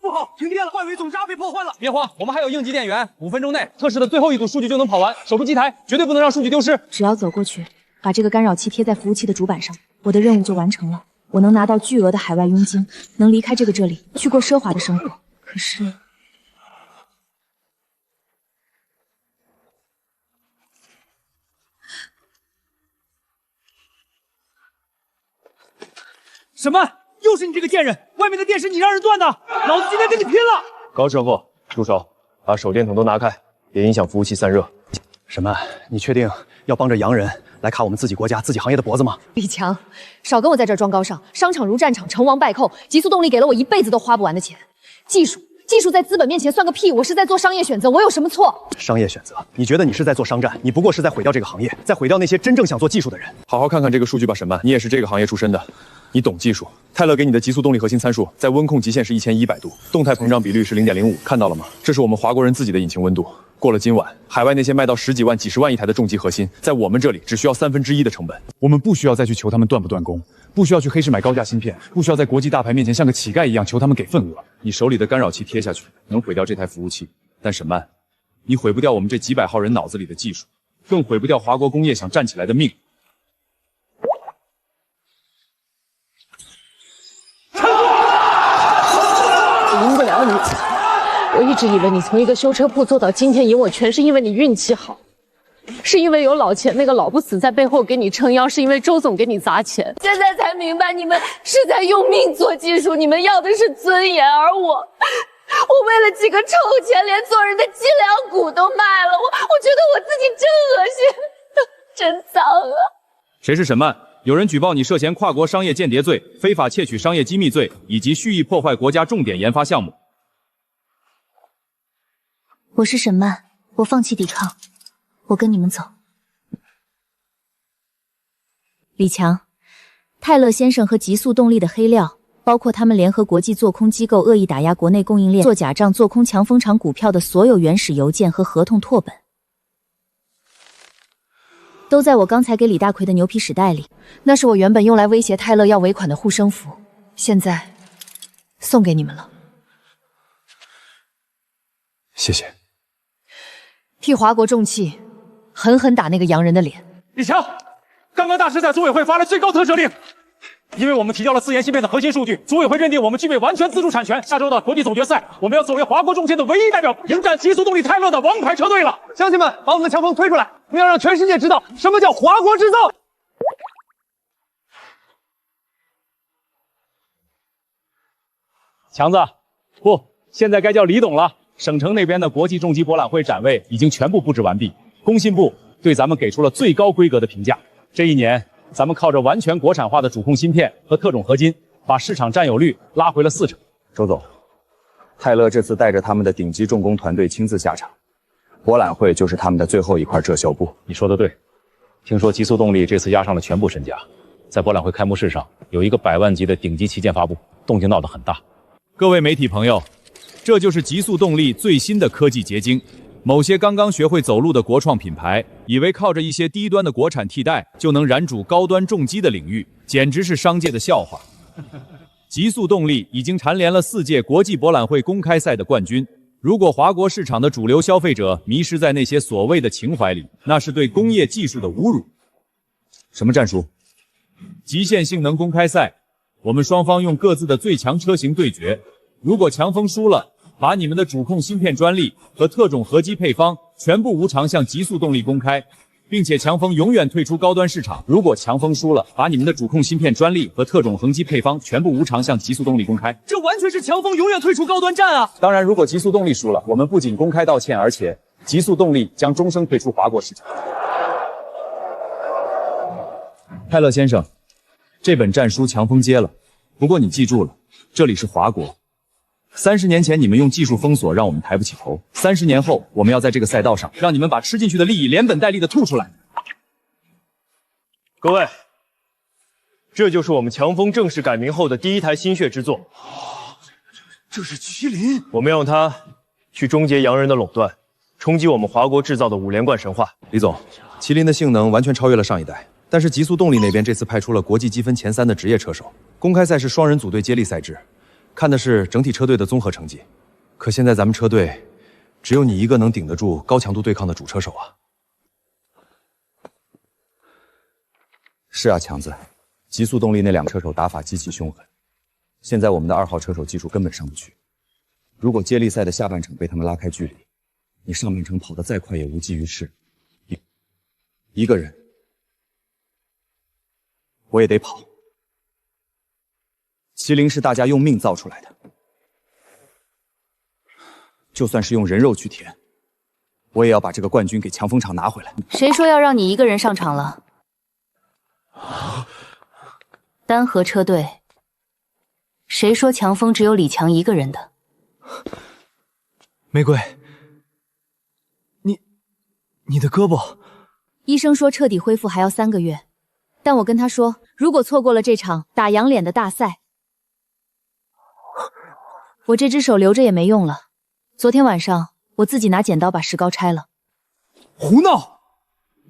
不好，停电了，外围总闸被破坏了。别慌，我们还有应急电源，5分钟内测试的最后一组数据就能跑完。守住机台，绝对不能让数据丢失。只要走过去，把这个干扰器贴在服务器的主板上，我的任务就完成了。我能拿到巨额的海外佣金，能离开这里，去过奢华的生活。可是，什么？又是你这个贱人！外面的电是你让人断的，老子今天跟你拼了！高师傅，住手！把手电筒都拿开，别影响服务器散热。什么？你确定要帮着洋人来卡我们自己国家、自己行业的脖子吗？李强，少跟我在这儿装高尚。商场如战场，成王败寇。极速动力给了我一辈子都花不完的钱。技术在资本面前算个屁！我是在做商业选择，我有什么错？商业选择？你觉得你是在做商战？你不过是在毁掉这个行业，在毁掉那些真正想做技术的人。好好看看这个数据吧，沈曼，你也是这个行业出身的，你懂技术。泰勒给你的极速动力核心参数在温控极限是1100度，动态膨胀比率是0.05，看到了吗？这是我们华国人自己的引擎温度。过了今晚，海外那些卖到10几万、几十万一台的重机核心，在我们这里只需要1/3的成本。我们不需要再去求他们断不断供，不需要去黑市买高价芯片，不需要在国际大牌面前像个乞丐一样求他们给份额。你手里的干扰器贴下去，能毁掉这台服务器，但沈曼，你毁不掉我们这几百号人脑子里的技术，更毁不掉华国工业想站起来的命。我赢不了你。我一直以为你从一个修车铺做到今天赢我，全是因为你运气好，是因为有老钱那个老不死在背后给你撑腰，是因为周总给你砸钱。现在才明白，你们是在用命做技术，你们要的是尊严，而我为了几个臭钱，连做人的脊梁骨都卖了。我觉得我自己真恶心，真脏啊！谁是沈曼？有人举报你涉嫌跨国商业间谍罪、非法窃取商业机密罪以及蓄意破坏国家重点研发项目。我是沈曼，我放弃抵抗，我跟你们走。李强，泰勒先生和极速动力的黑料，包括他们联合国际做空机构恶意打压国内供应链、做假账、做空强风厂股票的所有原始邮件和合同拓本，都在我刚才给李大奎的牛皮纸袋里。那是我原本用来威胁泰勒要尾款的护身符，现在送给你们了。谢谢。替华国重器狠狠打那个洋人的脸。李强，刚刚大师在组委会发了最高特赦令，因为我们提交了自研芯片的核心数据，组委会认定我们具备完全自主产权。下周的国际总决赛，我们要作为华国重剑的唯一代表，迎战极速动力泰勒的王牌车队了。乡亲们，把我们的强风推出来，我们要让全世界知道什么叫华国制造。强子，不，现在该叫李董了。省城那边的国际重机博览会展位已经全部布置完毕，工信部对咱们给出了最高规格的评价。这一年，咱们靠着完全国产化的主控芯片和特种合金，把市场占有率拉回了40%。周总，泰勒这次带着他们的顶级重工团队亲自下场，博览会就是他们的最后一块遮羞布。你说的对，听说极速动力这次押上了全部身家，在博览会开幕式上有一个100万级的顶级旗舰发布，动静闹得很大。各位媒体朋友，这就是极速动力最新的科技结晶。某些刚刚学会走路的国创品牌，以为靠着一些低端的国产替代就能燃主高端重机的领域，简直是商界的笑话。极速动力已经蝉联了4届国际博览会公开赛的冠军。如果华国市场的主流消费者迷失在那些所谓的情怀里，那是对工业技术的侮辱。什么战术？极限性能公开赛，我们双方用各自的最强车型对决。如果强风输了，把你们的主控芯片专利和特种合金配方全部无偿向极速动力公开，并且强风永远退出高端市场。如果强风输了，把你们的主控芯片专利和特种横机配方全部无偿向极速动力公开。这完全是强风永远退出高端战啊！当然，如果极速动力输了，我们不仅公开道歉，而且极速动力将终生退出华国市场。泰勒先生，这本战书强风接了，不过你记住了，这里是华国。30年前你们用技术封锁让我们抬不起头，30年后我们要在这个赛道上让你们把吃进去的利益连本带利的吐出来。各位，这就是我们强风正式改名后的第一台心血之作。这是麒麟，我们要用它去终结洋人的垄断，冲击我们华国制造的5连冠神话。李总，麒麟的性能完全超越了上一代，但是极速动力那边这次派出了国际积分前3的职业车手，公开赛是双人组队接力赛制。看的是整体车队的综合成绩，可现在咱们车队只有你一个能顶得住高强度对抗的主车手啊！是啊，强子，极速动力那2车手打法极其凶狠，现在我们的2号车手技术根本上不去。如果接力赛的下半程被他们拉开距离，你上半程跑得再快也无济于事。一个人，我也得跑。麒麟是大家用命造出来的，就算是用人肉去填，我也要把这个冠军给强风厂拿回来。谁说要让你一个人上场了？单核车队，谁说强风只有李强一个人的？玫瑰，你的胳膊，医生说彻底恢复还要3个月，但我跟他说，如果错过了这场打洋脸的大赛，我这只手留着也没用了。昨天晚上我自己拿剪刀把石膏拆了。胡闹！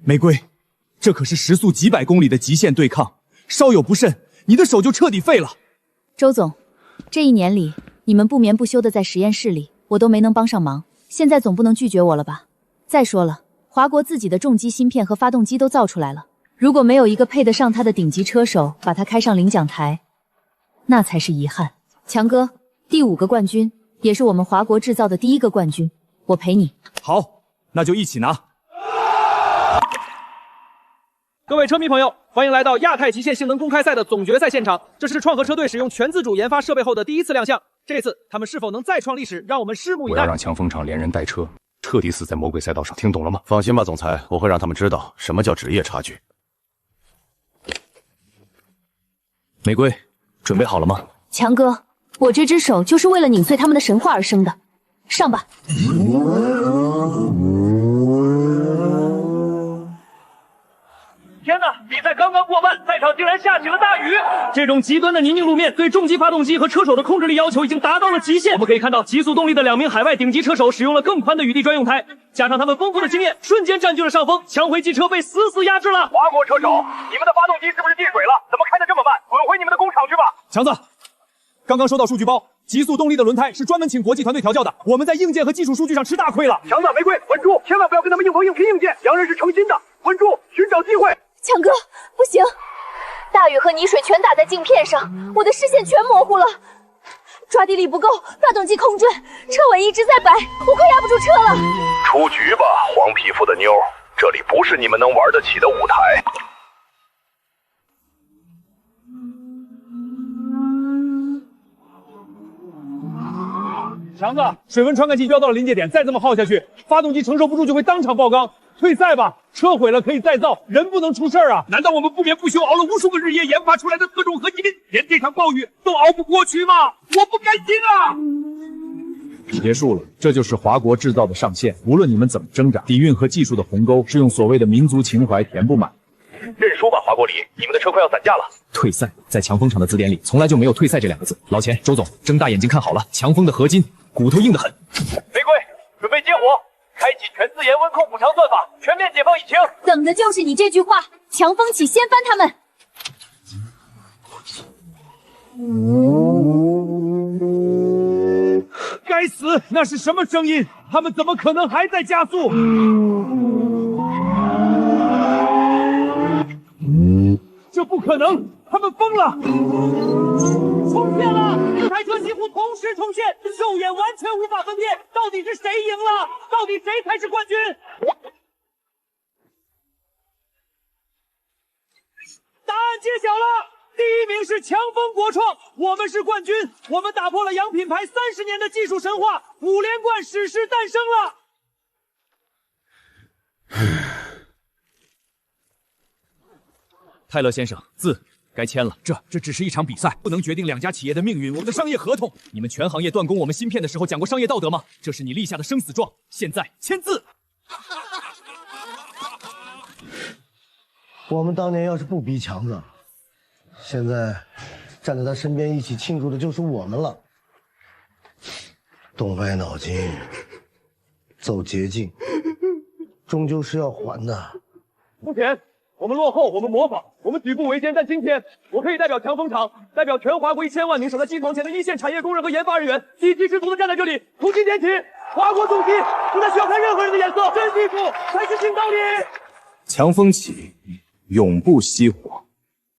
玫瑰，这可是时速几百公里的极限对抗，稍有不慎，你的手就彻底废了。周总，这1年里你们不眠不休的在实验室里，我都没能帮上忙，现在总不能拒绝我了吧？再说了，华国自己的重机芯片和发动机都造出来了，如果没有一个配得上他的顶级车手把他开上领奖台，那才是遗憾。强哥，第5个冠军，也是我们华国制造的第1个冠军，我陪你。好，那就一起拿。各位车迷朋友，欢迎来到亚太极限性能公开赛的总决赛现场。这是创合车队使用全自主研发设备后的第1次亮相，这次他们是否能再创历史，让我们拭目以待。我要让强风厂连人带车彻底死在魔鬼赛道上，听懂了吗？放心吧，总裁，我会让他们知道什么叫职业差距。玫瑰，准备好了吗？强哥，我这只手就是为了碾碎他们的神话而生的，上吧。天哪！比赛刚刚过半，赛场竟然下起了大雨。这种极端的泥泞路面对重机发动机和车手的控制力要求已经达到了极限。我们可以看到，极速动力的2名海外顶级车手使用了更宽的雨地专用胎，加上他们丰富的经验，瞬间占据了上风，强回机车被死死压制了。华国车手，你们的发动机是不是进水了？怎么开得这么慢？滚回你们的工厂去吧！强子，刚刚收到数据包，极速动力的轮胎是专门请国际团队调教的，我们在硬件和技术数据上吃大亏了。强盗违规，稳住，千万不要跟他们硬碰硬拼硬件。洋人是诚心的，稳住，寻找机会。强哥，不行，大雨和泥水全打在镜片上，我的视线全模糊了。抓地力不够，发动机空转，车尾一直在摆，我快压不住车了。出局吧，黄皮肤的妞，这里不是你们能玩得起的舞台。强子，水温传感器飙到了临界点，再这么耗下去，发动机承受不住就会当场爆缸。退赛吧，车毁了可以再造，人不能出事儿啊！难道我们不眠不休熬了无数个日夜研发出来的特种合金，连这场暴雨都熬不过去吗？我不甘心啊！结束了，这就是华国制造的上限。无论你们怎么挣扎，底蕴和技术的鸿沟是用所谓的民族情怀填不满。认输吧，华国里，你们的车快要散架了。退赛，在强风厂的字典里从来就没有退赛这两个字。老钱，周总，睁大眼睛看好了，强风的合金骨头硬得很。玫瑰，准备接火，开启全自研温控补偿算法，全面解放引擎。等的就是你这句话，强风起，掀翻他们。该死，那是什么声音？他们怎么可能还在加速？这不可能，他们疯了！冲线了，四台车几乎同时冲线，肉眼完全无法分辨到底是谁赢了，到底谁才是冠军。答案揭晓了，第一名是强风国创，我们是冠军，我们打破了洋品牌30年的技术神话，5连冠史诗诞生了。泰勒先生，字该签了。这只是一场比赛，不能决定两家企业的命运。我们的商业合同，你们全行业断供我们芯片的时候讲过商业道德吗？这是你立下的生死状，现在签字。我们当年要是不逼强子，现在站在他身边一起庆祝的就是我们了。动歪脑筋，走捷径，终究是要还的。目前我们落后，我们模仿，我们举步维艰，但今天我可以代表强风厂，代表全华国1000万名守在机床前的一线产业工人和研发人员，一气之徒的站在这里，重新点起华国重击，不再需要看任何人的眼色，真技术才是新道理。强风起，永不熄火。